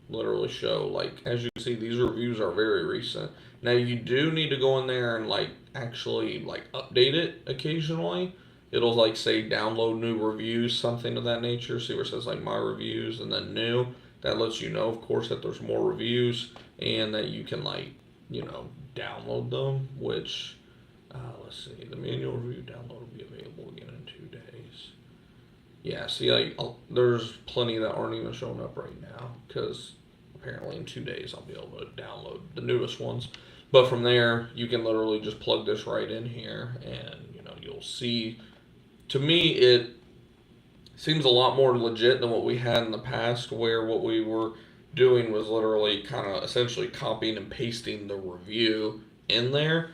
literally show, like, as you can see, these reviews are very recent. Now you do need to go in there and actually update it occasionally. It'll say download new reviews, something of that nature. See where it says my reviews and then new. That lets you know, of course, that there's more reviews and that you can download them, which let's see, the manual review download will be available again in 2 days. Yeah, see, like there's plenty that aren't even showing up right now because apparently in 2 days I'll be able to download the newest ones. But from there, you can literally just plug this right in here, and you'll see. To me, it seems a lot more legit than what we had in the past, where what we were doing was literally kind of essentially copying and pasting the review in there.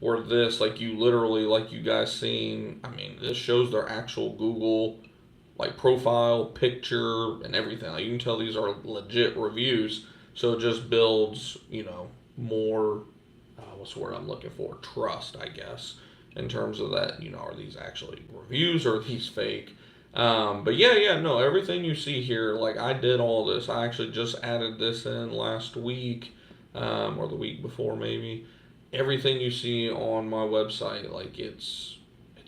Or this, like you literally, like you guys seen, I mean, this shows their actual Google like profile, picture, and everything. Like you can tell these are legit reviews. So it just builds, more. What's the word I'm looking for? Trust, I guess, in terms of that. Are these actually reviews or are these fake? But yeah, no, everything you see here, like I did all this. I actually just added this in last week, or the week before maybe. Everything you see on my website, like it's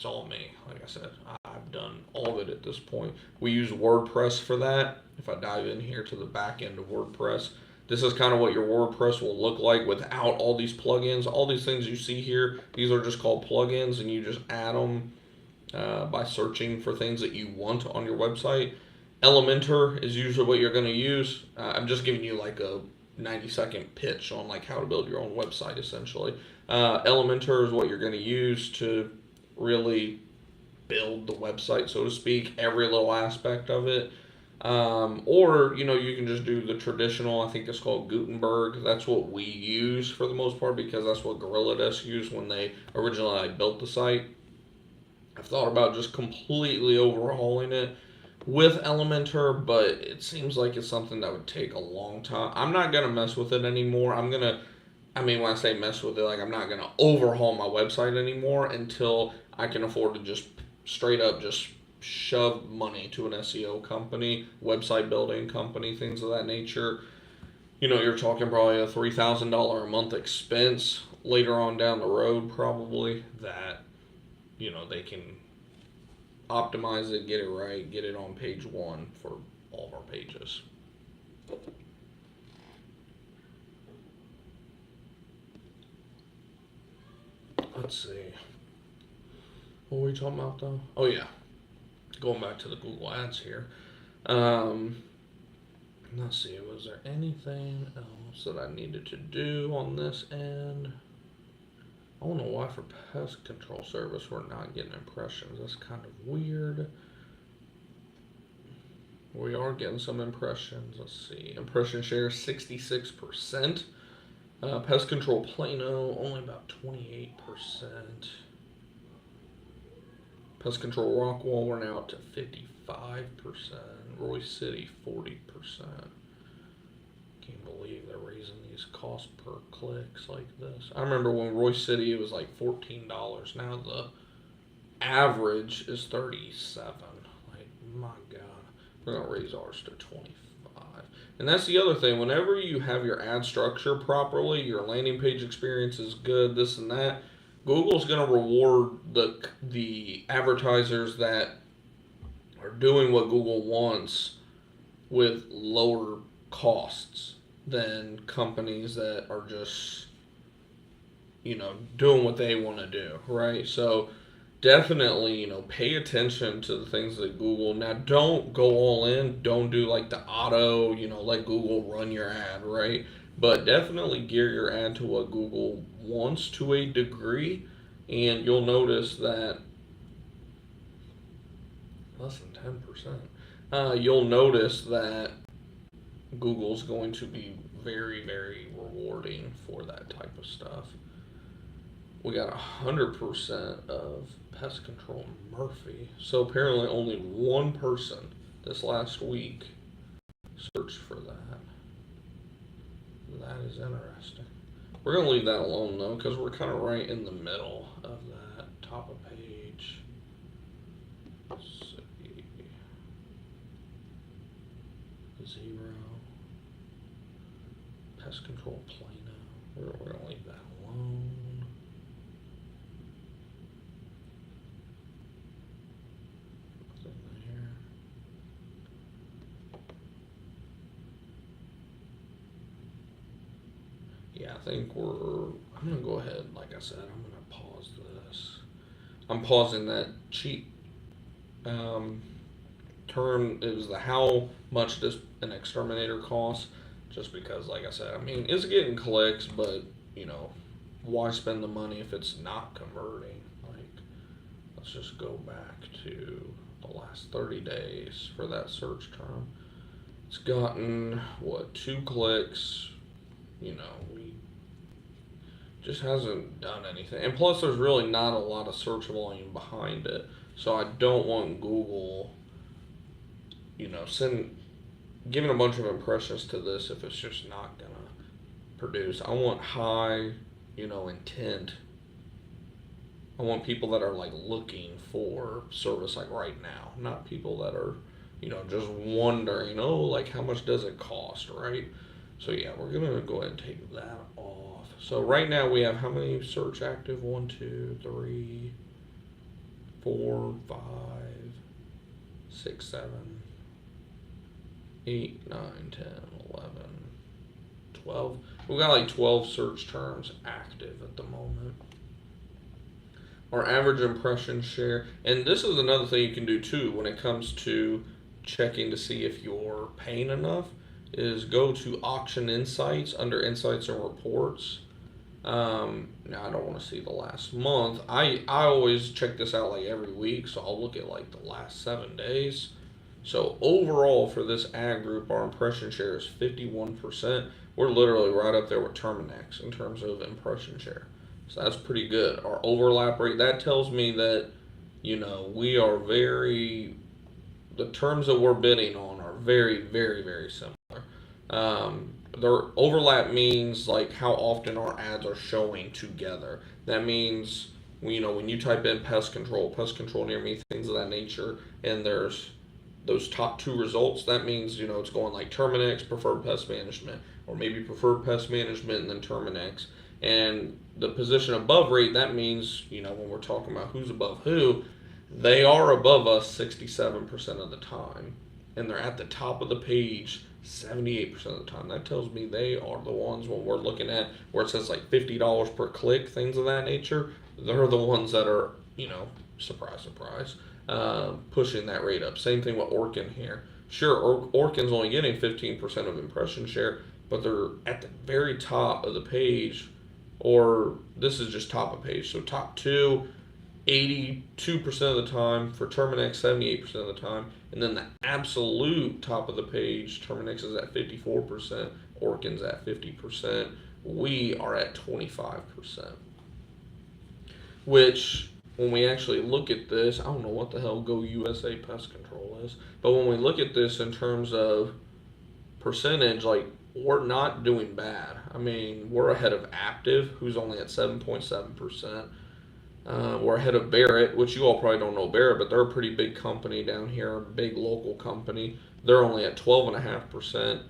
all me. Like I said, I've done all of it at this point. We use WordPress for that. If I dive in here to the back end of WordPress, this is kind of what your WordPress will look like without all these plugins. All these things you see here, these are just called plugins, and you just add them by searching for things that you want on your website. Elementor is usually what you're going to use. I'm just giving you like a 90-second pitch on like how to build your own website essentially. Elementor is what you're going to use to really build the website, so to speak, every little aspect of it. Or you can just do the traditional. I think it's called Gutenberg. That's what we use for the most part because that's what GorillaDesk used when they originally built the site. I've thought about just completely overhauling it with Elementor, but it seems like it's something that would take a long time. I'm not gonna mess with it anymore. I mean, when I say mess with it, like I'm not gonna overhaul my website anymore until I can afford to just straight up just shove money to an SEO company, website building company, things of that nature. You're talking probably a $3,000 a month expense later on down the road, probably that they can optimize it, get it right, get it on page one for all of our pages. Let's see. What were we talking about though? Oh yeah, going back to the Google Ads here. Let's see. Was there anything else that I needed to do on this end? I don't know why for pest control service we're not getting impressions. That's kind of weird. We are getting some impressions. Let's see. Impression share 66%. Pest control Plano only about 28%. Pest control Rockwall we're now up to 55%. Royce City 40%. Can't believe they're raising these costs per clicks like this. I remember when Royce City it was like $14. Now the average is 37. Like my God, we're gonna raise ours to 25. And that's the other thing. Whenever you have your ad structure properly, your landing page experience is good. This and that. Google's gonna reward the advertisers that are doing what Google wants with lower costs than companies that are just doing what they want to do, right? So definitely pay attention to the things that Google. Now don't go all in, don't do like the auto, let Google run your ad, right? But definitely gear your ad to what Google wants to a degree, and you'll notice that less than 10%. You'll notice that Google's going to be very, very rewarding for that type of stuff. We got 100% of pest control Murphy. So apparently only one person this last week searched for that. That is interesting. We're going to leave that alone though because we're kind of right in the middle of that top of page. Let's see. 0. Pest control Plano. We're going to leave that alone. Nothing there. Yeah, I think I'm going to go ahead, like I said, I'm going to pause this. I'm pausing that cheap term is the how much does an exterminator cost? Just because, like I said, I mean, it's getting clicks, but you know, why spend the money if it's not converting? Like, let's just go back to the last 30 days for that search term. It's gotten what, 2 clicks? You know, we just hasn't done anything, and plus, there's really not a lot of search volume behind it. So I don't want Google, giving a bunch of impressions to this if it's just not gonna produce. I want high, intent. I want people that are like looking for service like right now, not people that are, just wondering, like how much does it cost, right? So yeah, we're gonna go ahead and take that off. So right now we have how many search active? 1, 2, 3, 4, 5, 6, 7, 8, 9, 10, 11, 12. We've got like 12 search terms active at the moment. Our average impression share, and this is another thing you can do too when it comes to checking to see if you're paying enough, is go to auction insights under insights and reports. Now I don't want to see the last month. I always check this out like every week, so I'll look at like the last 7 days. So overall for this ad group, our impression share is 51%. We're literally right up there with Terminex in terms of impression share. So that's pretty good. Our overlap rate, that tells me that, we are the terms that we're bidding on are very, very, very similar. Their overlap means like how often our ads are showing together. That means, when you type in pest control near me, things of that nature, and there's those top 2 results, that means, it's going like Terminex, preferred pest management, or maybe preferred pest management and then Terminex. And the position above rate, that means, when we're talking about who's above who, they are above us 67% of the time. And they're at the top of the page 78% of the time. That tells me they are the ones, when we're looking at where it says like $50 per click, things of that nature, they're the ones that are, surprise, surprise, pushing that rate up. Same thing with Orkin here. Sure, Orkin's only getting 15% of impression share, but they're at the very top of the page, or this is just top of page. So top 2, 82% of the time, for Terminex 78% of the time, and then the absolute top of the page, Terminex is at 54%, Orkin's at 50%, we are at 25%. Which, when we actually look at this, I don't know what the hell Go USA Pest Control is, but when we look at this in terms of percentage, like, we're not doing bad. I mean, we're ahead of Active, who's only at 7.7%. We're ahead of Barrett, which you all probably don't know Barrett, but they're a pretty big company down here, a big local company. They're only at 12.5%.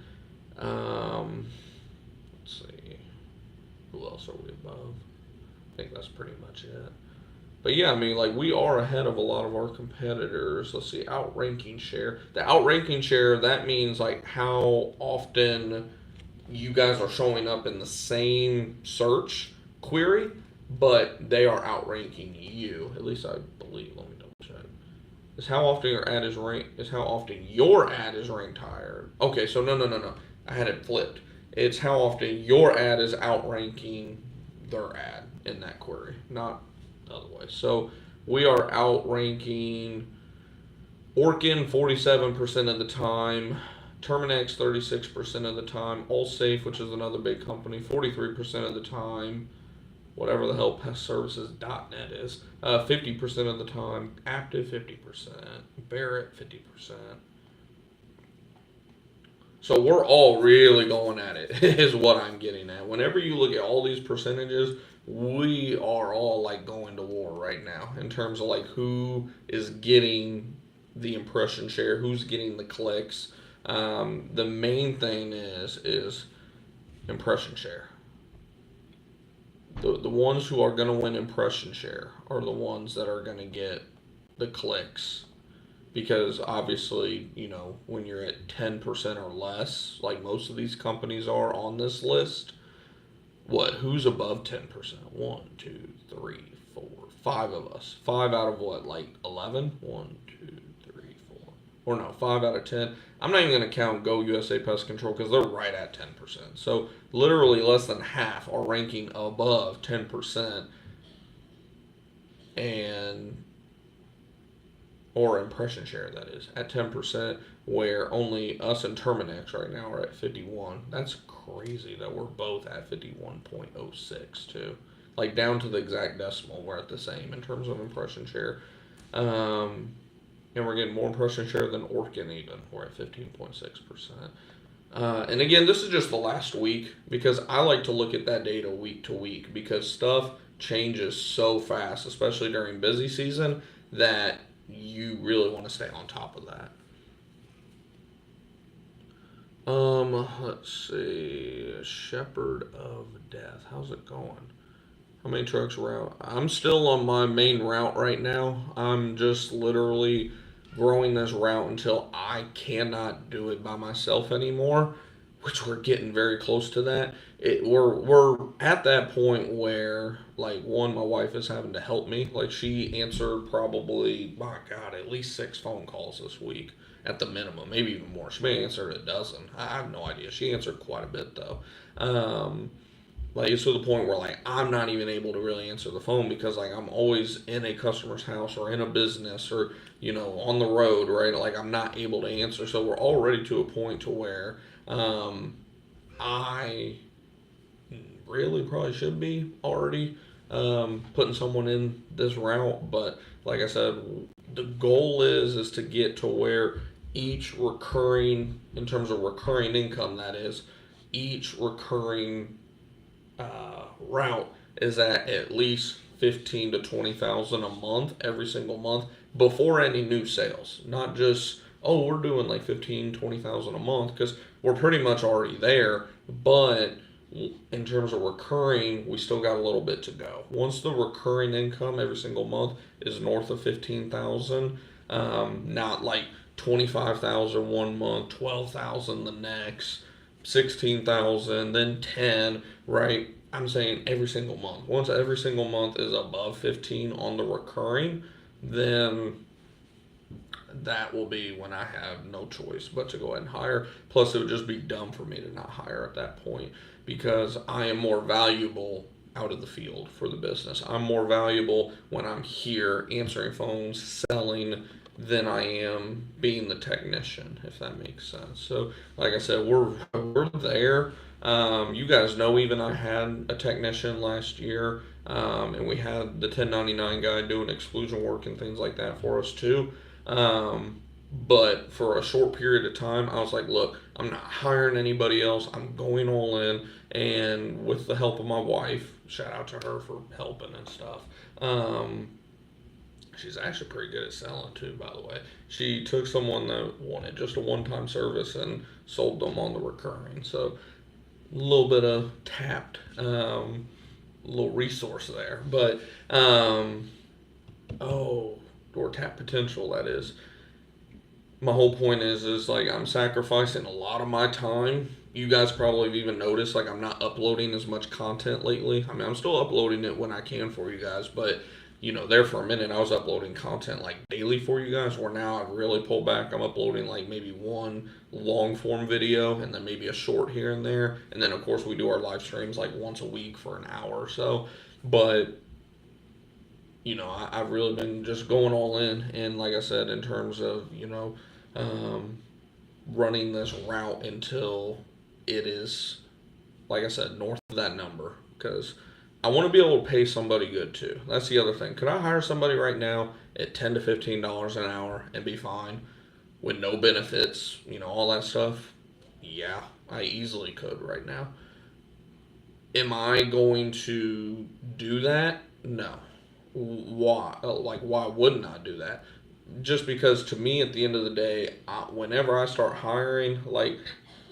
Let's see. Who else are we above? I think that's pretty much it. But yeah, I mean, like, we are ahead of a lot of our competitors. Let's see, outranking share. The outranking share, that means like how often you guys are showing up in the same search query, but they are outranking you. At least I believe. Let me double check. Is how often your ad is ranked. Is how often your ad is ranked higher. Okay, so no. I had it flipped. It's how often your ad is outranking their ad in that query, not the other way. So we are outranking Orkin 47% of the time, Terminex 36% of the time, Allsafe, which is another big company, 43% of the time, whatever the hell pestservices.net is, 50% of the time, Active 50%, Barrett 50%. So we're all really going at it, is what I'm getting at. Whenever you look at all these percentages, we are all like going to war right now in terms of like who is getting the impression share, who's getting the clicks. The main thing is impression share. The ones who are going to win impression share are the ones that are going to get the clicks. Because obviously, when you're at 10% or less, like most of these companies are on this list, who's above 10%? 1, 2, 3, 4, 5 of us. 5 out of what, like 11? 1, 2, or no, 5 out of 10. I'm not even going to count Go USA Pest Control because they're right at 10%. So literally less than half are ranking above 10%, and or impression share, that is, at 10%, where only us and Terminex right now are at 51. That's crazy that we're both at 51.06 too. Like down to the exact decimal, we're at the same in terms of impression share. And we're getting more impression share than Orkin even. We're at 15.6%. And again, this is just the last week because I like to look at that data week to week because stuff changes so fast, especially during busy season, that you really want to stay on top of that. Let's see. Shepherd of Death. How's it going? How many trucks route? I'm still on my main route right now. I'm just literally growing this route until I cannot do it by myself anymore, which we're getting very close to that. We're at that point where, like, one, my wife is having to help me. Like, she answered probably, my God, at least 6 phone calls this week at the minimum, maybe even more. She may answer a dozen. I have no idea. She answered quite a bit though. Like, it's to the point where, like, I'm not even able to really answer the phone because, like, I'm always in a customer's house or in a business or, you know, on the road, right? Like, I'm not able to answer. So we're already to a point to where I really probably should be already putting someone in this route. But like I said, the goal is to get to where each recurring, in terms of recurring income, that is, each recurring route is at least 15 to 20,000 a month every single month before any new sales. Not just, oh, we're doing like 15, 20,000 a month, because we're pretty much already there, but in terms of recurring, we still got a little bit to go. Once the recurring income every single month is north of 15,000, not like 25,000 one month, 12,000 the next, 16,000, then 10, right? I'm saying every single month. Once every single month is above 15 on the recurring, then that will be when I have no choice but to go ahead and hire. Plus, it would just be dumb for me to not hire at that point because I am more valuable out of the field for the business. I'm more valuable when I'm here answering phones, selling, than I am being the technician, if that makes sense. So, like I said, we're there. You guys know, even I had a technician last year, and we had the 1099 guy doing exclusion work and things like that for us too. But for a short period of time, I was like, look, I'm not hiring anybody else. I'm going all in. And with the help of my wife, shout out to her for helping and stuff. She's actually pretty good at selling too, by the way. She took someone that wanted just a one-time service and sold them on the recurring. So a little bit of tapped, little resource there. But, or tap potential, that is. My whole point is like I'm sacrificing a lot of my time. You guys probably have even noticed, like, I'm not uploading as much content lately. I mean, I'm still uploading it when I can for you guys, but you know, there for a minute I was uploading content like daily for you guys, where now I've really pulled back. I'm uploading like maybe one long form video and then maybe a short here and there. And then of course we do our live streams like once a week for an hour or so. But you know, I've really been just going all in. And like I said, in terms of, you know, running this route until it is, like I said, north of that number. Because I want to be able to pay somebody good too. That's the other thing. Could I hire somebody right now at $10 to $15 an hour and be fine with no benefits, you know, all that stuff? Yeah, I easily could right now. Am I going to do that? No. Why? Like, why wouldn't I do that? Just because, to me, at the end of the day, whenever I start hiring, like,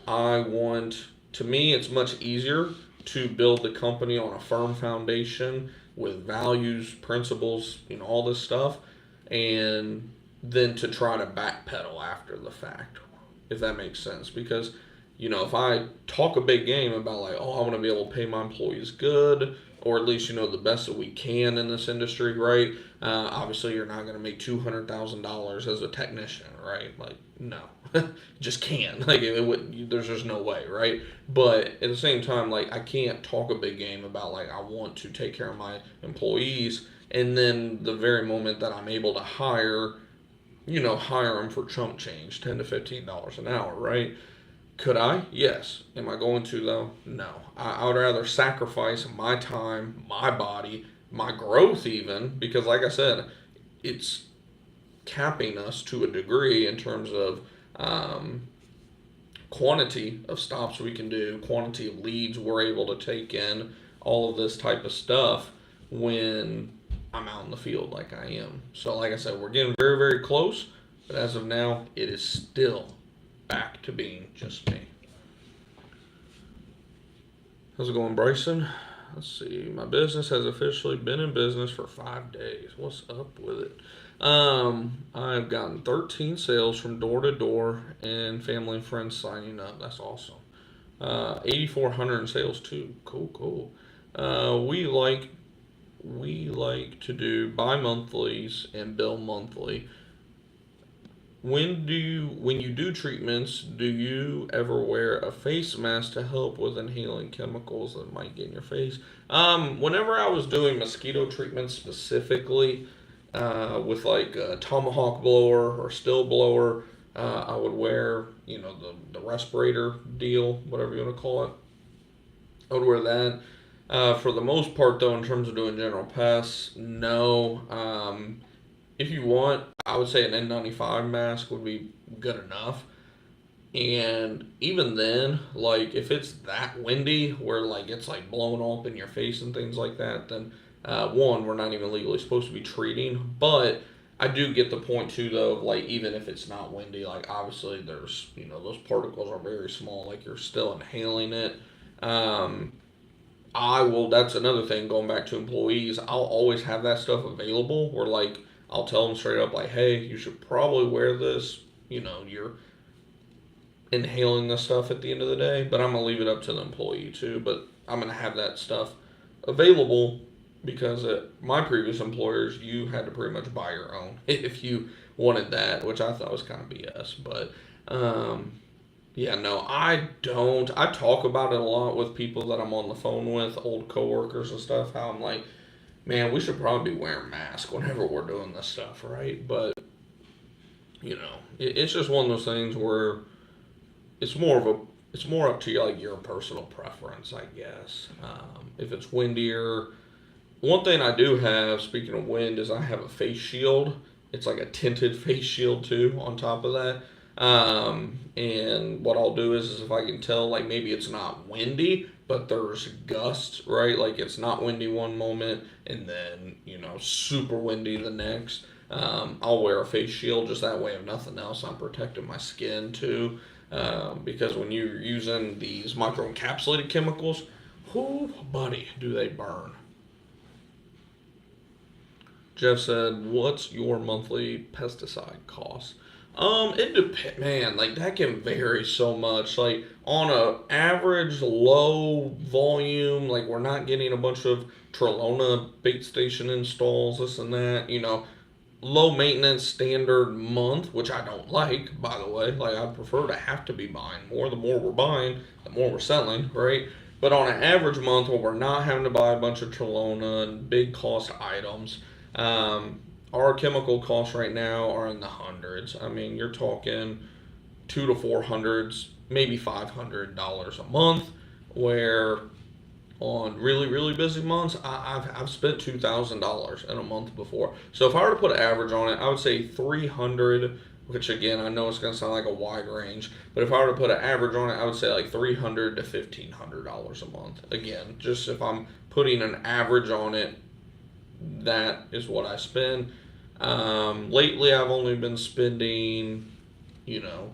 to me, it's much easier to build the company on a firm foundation with values, principles, you know, all this stuff, and then to try to backpedal after the fact, if that makes sense. Because if I talk a big game about like, oh, I want to be able to pay my employees good, or at least the best that we can in this industry, right? Obviously, you're not going to make $200,000 as a technician, right? Like, no, just can't. Like, there's just no way, right? But at the same time, like, I can't talk a big game about like I want to take care of my employees, and then the very moment that I'm able to hire them for chump change, $10 to $15 an hour, right? Could I? Yes. Am I going to though? No. I would rather sacrifice my time, my body, my growth even, because like I said, it's capping us to a degree in terms of quantity of stops we can do, quantity of leads we're able to take in, all of this type of stuff when I'm out in the field like I am. So like I said, we're getting very, very close, but as of now, it is still back to being just me. How's it going, Bryson? Let's see. My business has officially been in business for 5 days. What's up with it? I've gotten 13 sales from door to door and family and friends signing up. That's awesome. 8,400 in sales too. Cool. We like to do bi-monthlies and bill monthly. When you do treatments, do you ever wear a face mask to help with inhaling chemicals that might get in your face? Whenever I was doing mosquito treatments specifically, with like a tomahawk blower or still blower, I would wear, the respirator deal, whatever you want to call it. I would wear that. For the most part, though, in terms of doing general pests, no. If you want, I would say an N95 mask would be good enough. And even then, like if it's that windy where like it's like blowing up in your face and things like that, then one, we're not even legally supposed to be treating. But I do get the point too, though, of like even if it's not windy, like obviously there's those particles are very small, like you're still inhaling it. I will. That's another thing. Going back to employees, I'll always have that stuff available. Where like I'll tell them straight up, like, hey, you should probably wear this. You're inhaling the stuff at the end of the day, but I'm gonna leave it up to the employee too. But I'm gonna have that stuff available because at my previous employers, you had to pretty much buy your own if you wanted that, which I thought was kind of BS. But yeah, no, I don't. I talk about it a lot with people that I'm on the phone with, old coworkers and stuff. How I'm like, man, we should probably be wearing masks whenever we're doing this stuff, right? But it's just one of those things where it's more up to you, like your personal preference, I guess. If it's windier, one thing I do have, speaking of wind, is I have a face shield. It's like a tinted face shield too. On top of that. And what I'll do is if I can tell, like maybe it's not windy, but there's gusts, right? Like it's not windy one moment and then, super windy the next. I'll wear a face shield just that way. If nothing else, I'm protecting my skin too. Because when you're using these microencapsulated chemicals, whoo, buddy, do they burn. Jeff said, what's your monthly pesticide cost? It depends, man. Like that can vary so much. Like on a average low volume, like we're not getting a bunch of Trelona bait station installs, this and that. Low maintenance standard month, which I don't like, by the way. Like I prefer to have to be buying more. The more we're buying, the more we're selling, right? But on an average month where we're not having to buy a bunch of Trelona and big cost items, our chemical costs right now are in the hundreds. I mean, you're talking $200 to $400, maybe $500 a month. Where on really really busy months, I've spent $2,000 in a month before. So if I were to put an average on it, I would say 300. Which again, I know it's gonna sound like a wide range, but if I were to put an average on it, I would say like $300 to $1,500 a month. Again, just if I'm putting an average on it, that is what I spend. Lately, I've only been spending, $300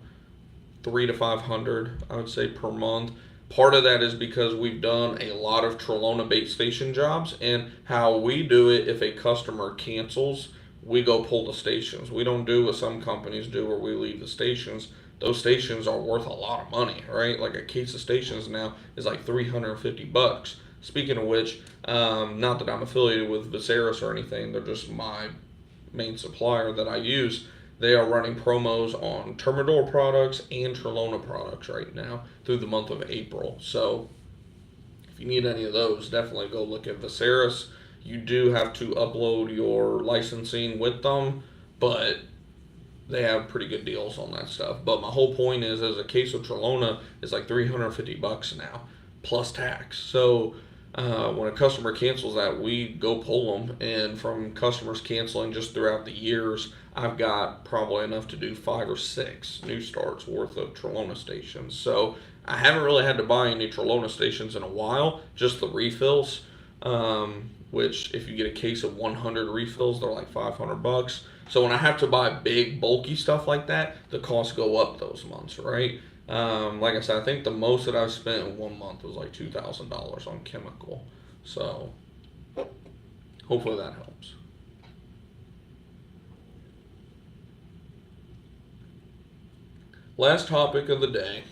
to $500, I would say, per month. Part of that is because we've done a lot of Trelona bait station jobs, and how we do it, if a customer cancels, we go pull the stations. We don't do what some companies do where we leave the stations those stations are worth a lot of money, right? Like a case of stations now is like $350. Speaking of which, not that I'm affiliated with Viserys or anything, they're just my main supplier that I use. They are running promos on Termidor products and Trelona products right now through the month of April. So if you need any of those, definitely go look at Viserys. You do have to upload your licensing with them, but they have pretty good deals on that stuff. But my whole point is, as a case of Trelona is like $350 now, plus tax. So when a customer cancels that, we go pull them. And from customers canceling just throughout the years, I've got probably enough to do 5 or 6 new starts worth of Trelona stations. So I haven't really had to buy any Trelona stations in a while, just the refills. Which if you get a case of 100 refills, they're like $500. So when I have to buy big, bulky stuff like that, the costs go up those months, right? Like I said, I think the most that I've spent in 1 month was like $2,000 on chemical. So hopefully that helps. Last topic of the day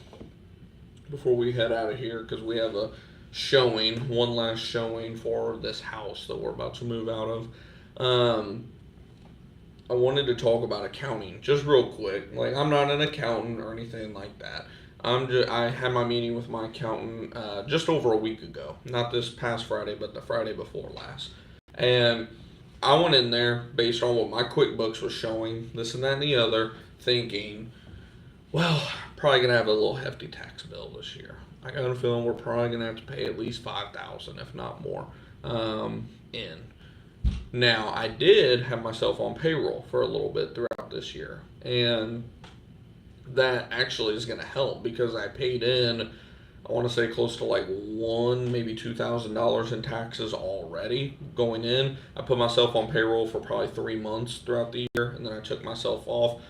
before we head out of here, because we have a showing, one last showing for this house that we're about to move out of. I wanted to talk about accounting just real quick. Like, I'm not an accountant or anything like that. I had my meeting with my accountant just over a week ago. Not this past Friday, but the Friday before last. And I went in there based on what my QuickBooks was showing, this and that and the other, thinking, well, probably going to have a little hefty tax bill this year. I got a feeling we're probably going to have to pay at least $5,000, if not more, in. Now, I did have myself on payroll for a little bit throughout this year, and that actually is going to help because I paid in, I want to say close to like maybe $2,000 in taxes already going in. I put myself on payroll for probably 3 months throughout the year, and then I took myself off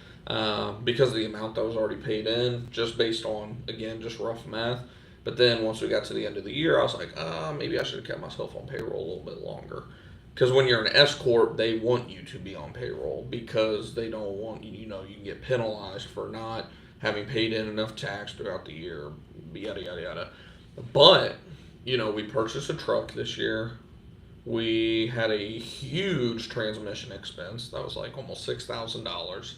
because of the amount that was already paid in, just based on, again, just rough math. But then once we got to the end of the year, I was like, maybe I should have kept myself on payroll a little bit longer. Because when you're an S corp, they want you to be on payroll because they don't want you know, you can get penalized for not having paid in enough tax throughout the year, yada yada yada. But you know, we purchased a truck this year. We had a huge transmission expense that was like almost $6,000.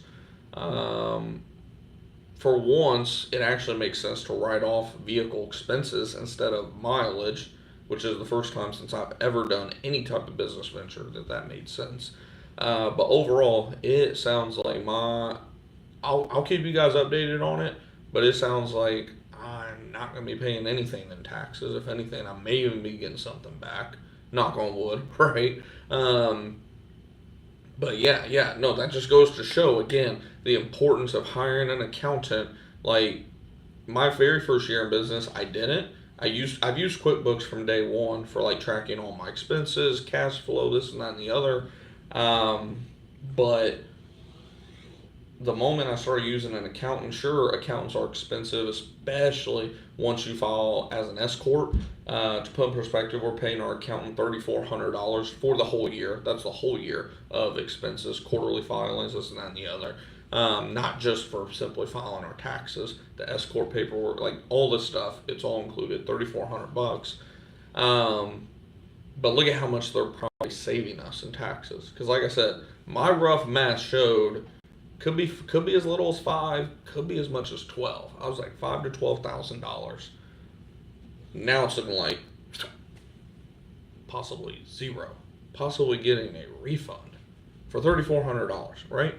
For once, it actually makes sense to write off vehicle expenses instead of mileage, which is the first time since I've ever done any type of business venture that made sense. But overall, it sounds like I'll keep you guys updated on it, but it sounds like I'm not going to be paying anything in taxes. If anything, I may even be getting something back. Knock on wood, right? But yeah, no, that just goes to show, again, the importance of hiring an accountant. Like, my very first year in business, I didn't. I've used QuickBooks from day one for like tracking all my expenses, cash flow, this and that and the other. But the moment I started using an accountant, sure, accountants are expensive, especially once you file as an S corp. To put in perspective, we're paying our accountant $3,400 for the whole year. That's the whole year of expenses, quarterly filings, this and that and the other. Not just for simply filing our taxes, the S corp paperwork, like all this stuff. It's all included, $3,400. But look at how much they're probably saving us in taxes. Because, like I said, my rough math showed could be as little as 5, could be as much as 12. I was like $5,000 to $12,000. Now it's looking like possibly zero, possibly getting a refund for $3,400, right?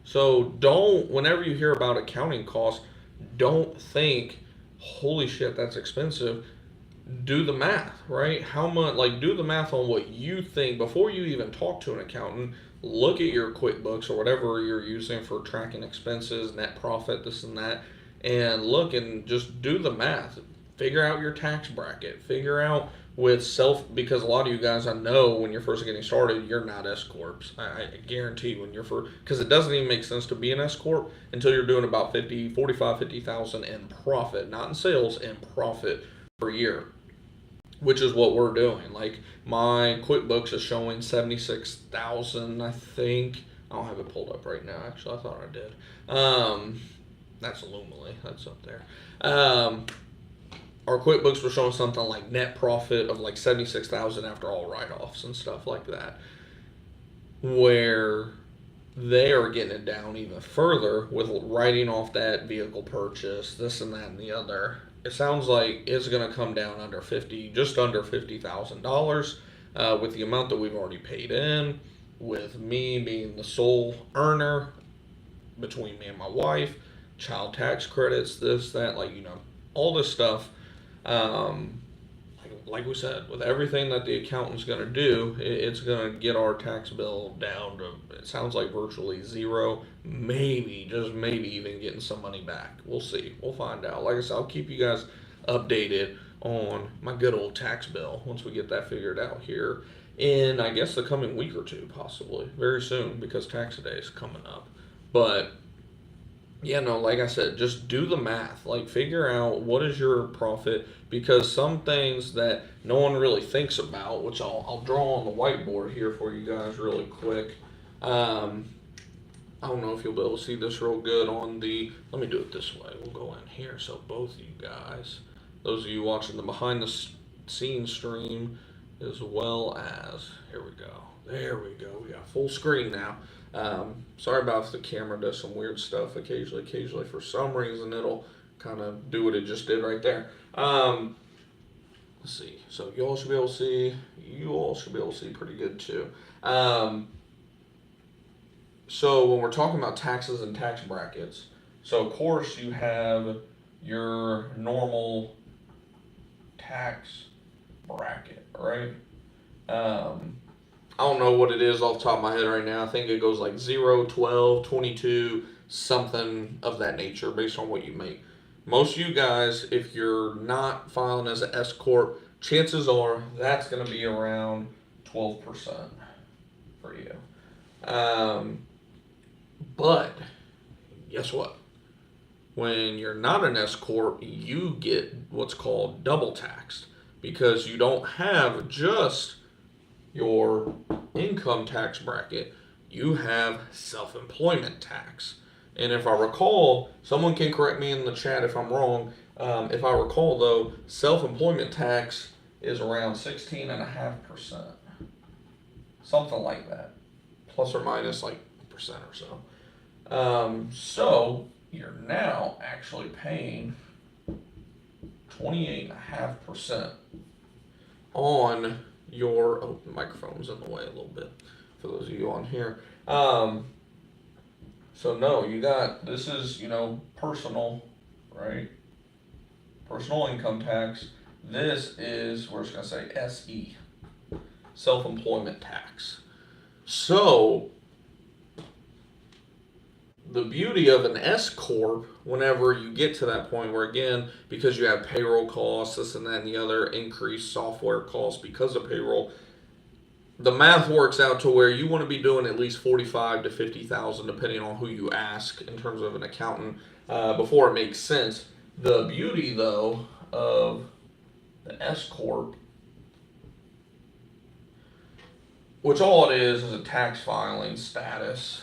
So whenever you hear about accounting costs, don't think, holy shit, that's expensive. Do the math, right? How much, like, do the math on what you think before you even talk to an accountant. Look at your QuickBooks or whatever you're using for tracking expenses, net profit, this and that, and look and just do the math. Figure out your tax bracket. Figure out because a lot of you guys, I know when you're first getting started, you're not S corps. I guarantee when you're first, because it doesn't even make sense to be an S corp until you're doing about 50,000 in profit, not in sales, in profit per year, which is what we're doing. Like, my QuickBooks is showing 76,000, I think. I don't have it pulled up right now. Actually, I thought I did. That's Illumily. That's up there. Our QuickBooks was showing something like net profit of like 76,000 after all write-offs and stuff like that, where they are getting it down even further with writing off that vehicle purchase, this and that and the other. It sounds like it's going to come down under 50, just under $50,000, with the amount that we've already paid in, with me being the sole earner between me and my wife, child tax credits, this, that, like, all this stuff. Like we said, with everything that the accountant's going to do, it's going to get our tax bill down to, it sounds like virtually zero, maybe, just maybe even getting some money back. We'll see. We'll find out. Like I said, I'll keep you guys updated on my good old tax bill once we get that figured out here in, I guess, the coming week or two, possibly. Very soon, because tax day is coming up. But yeah, no, like I said, just do the math. Like, figure out what is your profit, because some things that no one really thinks about, which I'll draw on the whiteboard here for you guys really quick. I don't know if you'll be able to see this real good on the, let me do it this way. We'll go in here so both of you guys, those of you watching the behind the scenes stream, as well as, here we go. There we go. We got full screen now. Sorry about if the camera does some weird stuff occasionally for some reason it'll kind of do what it just did right there. Let's see. So you all should be able to see pretty good too. So when we're talking about taxes and tax brackets, so of course you have your normal tax bracket, right? I don't know what it is off the top of my head right now. I think it goes like 0, 12, 22, something of that nature based on what you make. Most of you guys, if you're not filing as an S Corp, chances are that's going to be around 12% for you. But guess what? When you're not an S Corp, you get what's called double taxed, because you don't have just your income tax bracket, you have self-employment tax. And if I recall, someone can correct me in the chat if I'm wrong, if I recall though, self-employment tax is around 16.5%. Something like that. Plus or minus like a percent or so. So you're now actually paying 28.5% on your, oh, the microphone's in the way a little bit for those of you on here. So no, you got, this is, personal, right? Personal income tax. This is, we're just going to say SE, self-employment tax. So the beauty of an S Corp, whenever you get to that point where, again, because you have payroll costs, this and that and the other, increased software costs because of payroll, the math works out to where you want to be doing at least 45 to 50,000, depending on who you ask in terms of an accountant, before it makes sense. The beauty, though, of the S Corp, which all it is a tax filing status.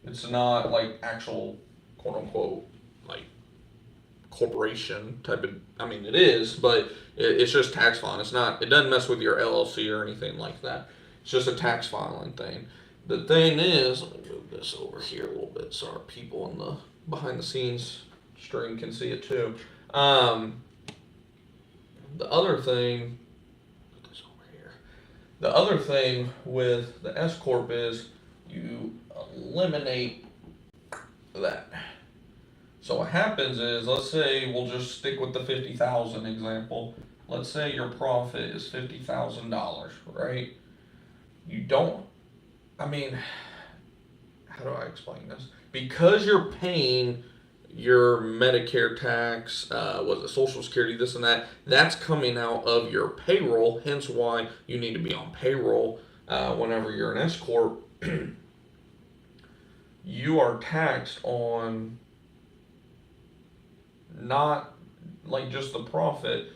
It's not like actual, quote unquote, like corporation type of, I mean it is, but it's just tax filing. It's not, it doesn't mess with your LLC or anything like that. It's just a tax filing thing. The thing is, let me move this over here a little bit so our people in the behind the scenes stream can see it too. The other thing, put this over here. The other thing with the S Corp is you eliminate that. So what happens is, let's say we'll just stick with the 50,000 example. Let's say your profit is $50,000, right? You don't, I mean, how do I explain this? Because you're paying your Medicare tax, Social Security, this and that, that's coming out of your payroll, hence why you need to be on payroll whenever you're an S Corp. You are taxed on not like just the profit.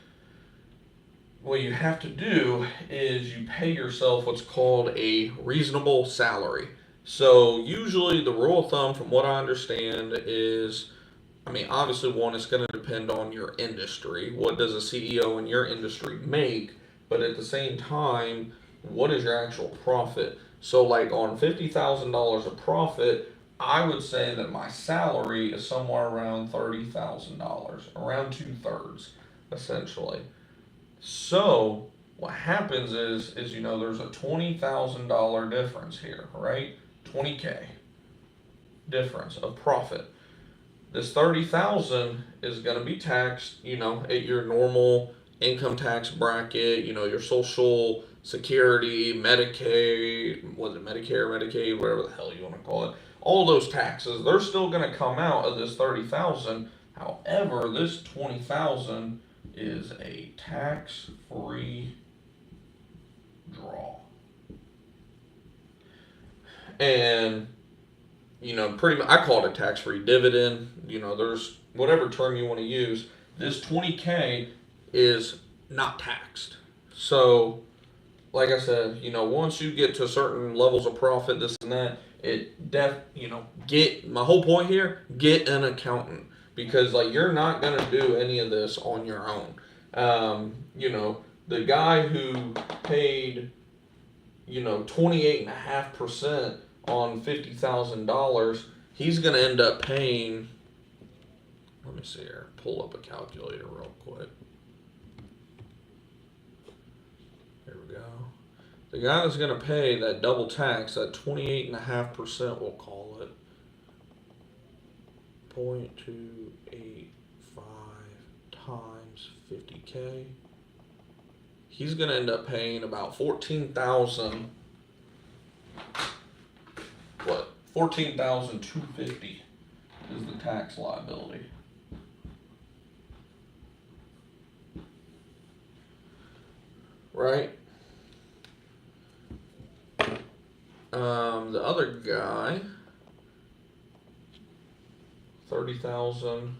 What you have to do is you pay yourself what's called a reasonable salary. So usually the rule of thumb, from what I understand, is, I mean, obviously, one, it's going to depend on your industry. What does a CEO in your industry make? But at the same time, what is your actual profit? So, like on $50,000 of profit, I would say that my salary is somewhere around $30,000, around two thirds, essentially. So, what happens is there's a $20,000 difference here, right? 20K difference of profit. This 30,000 is going to be taxed, at your normal income tax bracket, your social security, Medicaid, was it Medicare, Medicaid, whatever the hell you want to call it. All those taxes, they're still going to come out of this 30,000. However, this 20,000 is a tax-free draw. And pretty much, I call it a tax-free dividend. There's whatever term you want to use. This 20K is not taxed. So, like I said, once you get to certain levels of profit, this and that, get, my whole point here, get an accountant. Because, like, you're not going to do any of this on your own. The guy who paid, 28.5% on $50,000, he's going to end up paying. Let me see here. Pull up a calculator real quick. There we go. The guy that's going to pay that double tax, that 28.5%, we'll call it 0.285 times 50K. He's going to end up paying about 14,000. What? 14,250 is the tax liability. Right? The other guy, 30,000.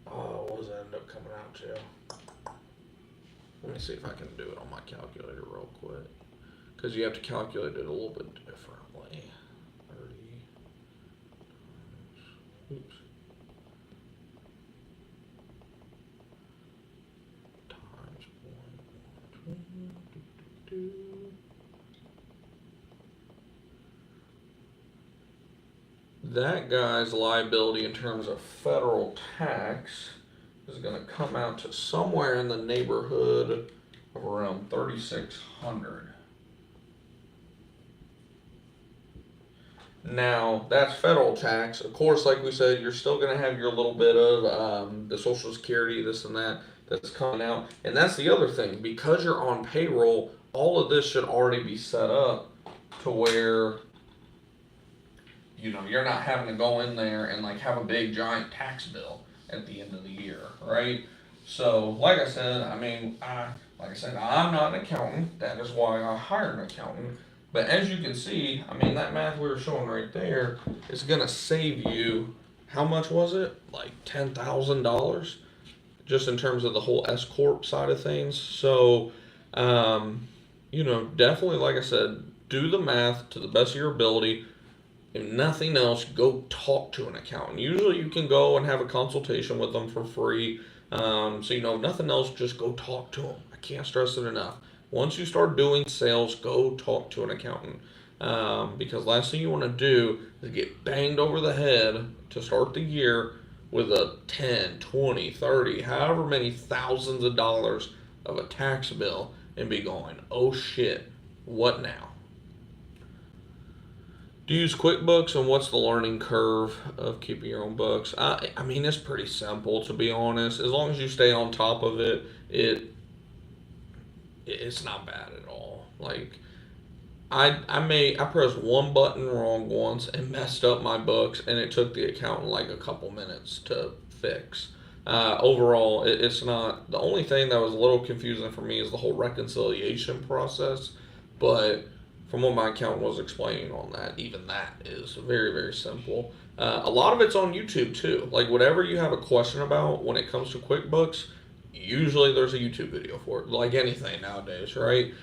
What does that end up coming out to? Let me see if I can do it on my calculator real quick, because you have to calculate it a little bit differently. 30 times, oops, times 0.12. That guy's liability in terms of federal tax is going to come out to somewhere in the neighborhood of around 3,600. Now, that's federal tax. Of course, like we said, you're still going to have your little bit of the Social Security, this and that, that's coming out. And that's the other thing. Because you're on payroll, all of this should already be set up to where, you're not having to go in there and like have a big giant tax bill at the end of the year, right? So, like I said, I'm not an accountant. That is why I hired an accountant. But as you can see, that math we were showing right there is going to save you, how much was it? Like $10,000, just in terms of the whole S Corp side of things. So, definitely, like I said, do the math to the best of your ability. If nothing else, go talk to an accountant. Usually you can go and have a consultation with them for free. Nothing else, just go talk to them. I can't stress it enough. Once you start doing sales, go talk to an accountant. Because last thing you want to do is get banged over the head to start the year with a 10, 20, 30, however many thousands of dollars of a tax bill and be going, oh shit, what now? Do you use QuickBooks, and what's the learning curve of keeping your own books? It's pretty simple, to be honest. As long as you stay on top of it, it's not bad at all. Like, I pressed one button wrong once and messed up my books, and it took the accountant like a couple minutes to fix. Overall, it's not, the only thing that was a little confusing for me is the whole reconciliation process, but from what my accountant was explaining on that, even that is very, very simple. A lot of it's on YouTube too. Like, whatever you have a question about when it comes to QuickBooks, usually there's a YouTube video for it, like anything nowadays, right?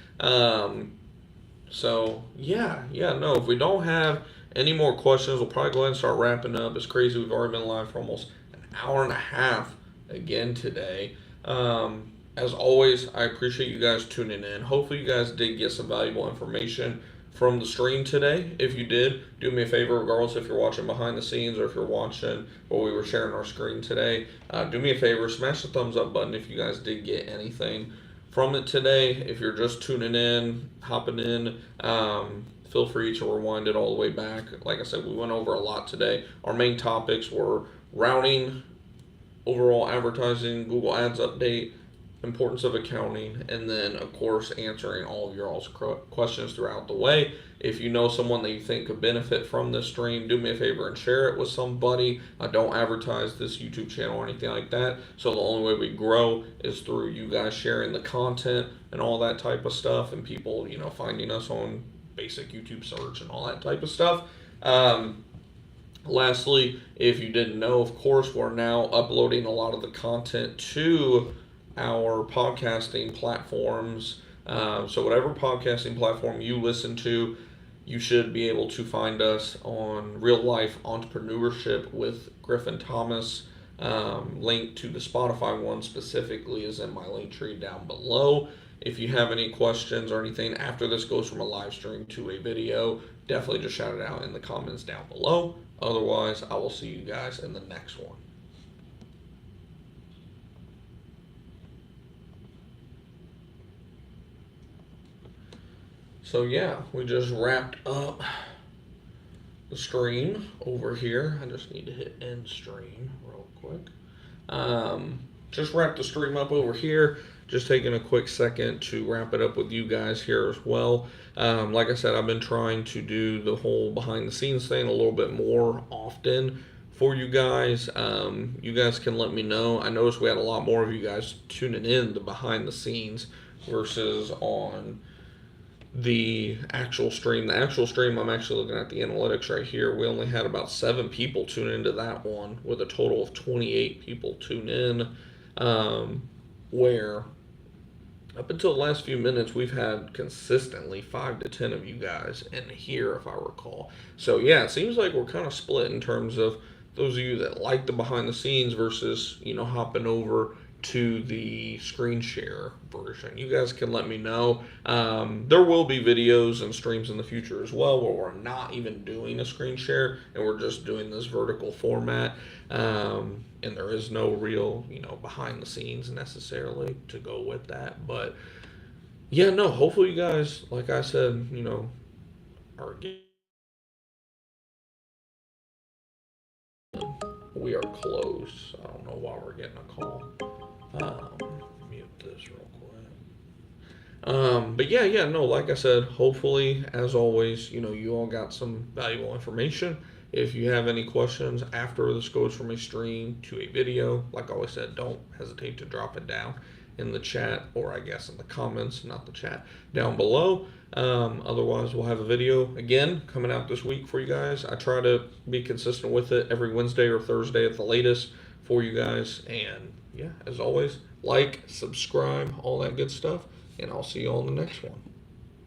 So no. If we don't have any more questions, we'll probably go ahead and start wrapping up. It's crazy. We've already been live for almost an hour and a half again today. As always, I appreciate you guys tuning in. Hopefully, you guys did get some valuable information from the stream today. If you did, do me a favor, regardless if you're watching behind the scenes or if you're watching what we were sharing our screen today. Do me a favor, smash the thumbs up button if you guys did get anything from it today. If you're just tuning in, hopping in, feel free to rewind it all the way back. Like I said, we went over a lot today. Our main topics were routing, overall advertising, Google Ads update, importance of accounting, and then of course answering all of your all's questions throughout the way. If you know someone that you think could benefit from this stream, do me a favor and share it with somebody. I don't advertise this YouTube channel or anything like that, so the only way we grow is through you guys sharing the content and all that type of stuff, and people finding us on basic YouTube search and all that type of stuff. Lastly, if you didn't know, of course, we're now uploading a lot of the content to our podcasting platforms. So whatever podcasting platform you listen to, you should be able to find us on Real Life Entrepreneurship with Griffin Thomas. Link to the Spotify one specifically is in my LinkTree down below. If you have any questions or anything after this goes from a live stream to a video, definitely just shout it out in the comments down below. Otherwise, I will see you guys in the next one. So yeah, we just wrapped up the stream over here. I just need to hit end stream real quick. Just wrapped the stream up over here. Just taking a quick second to wrap it up with you guys here as well. Like I said, I've been trying to do the whole behind the scenes thing a little bit more often for you guys. You guys can let me know. I noticed we had a lot more of you guys tuning in to behind the scenes versus on the actual stream. The actual stream, I'm actually looking at the analytics right here. We only had about 7 people tune into that one, with a total of 28 people tune in. Where up until the last few minutes, we've had consistently 5 to 10 of you guys in here, if I recall. So yeah, it seems like we're kind of split in terms of those of you that like the behind the scenes versus hopping over to the screen share version. You guys can let me know. There will be videos and streams in the future as well where we're not even doing a screen share and we're just doing this vertical format. And there is no real, behind the scenes necessarily to go with that. But yeah, no, hopefully you guys, like I said, are getting. We are closed. I don't know why we're getting a call. Mute this real quick. But yeah, no, like I said, hopefully, as always, you all got some valuable information. If you have any questions after this goes from a stream to a video, like I always said, don't hesitate to drop it down in the chat, or I guess in the comments, not the chat, down below. Otherwise, we'll have a video again coming out this week for you guys. I try to be consistent with it every Wednesday or Thursday at the latest for you guys. And yeah, as always, like, subscribe, all that good stuff, and I'll see you all in the next one.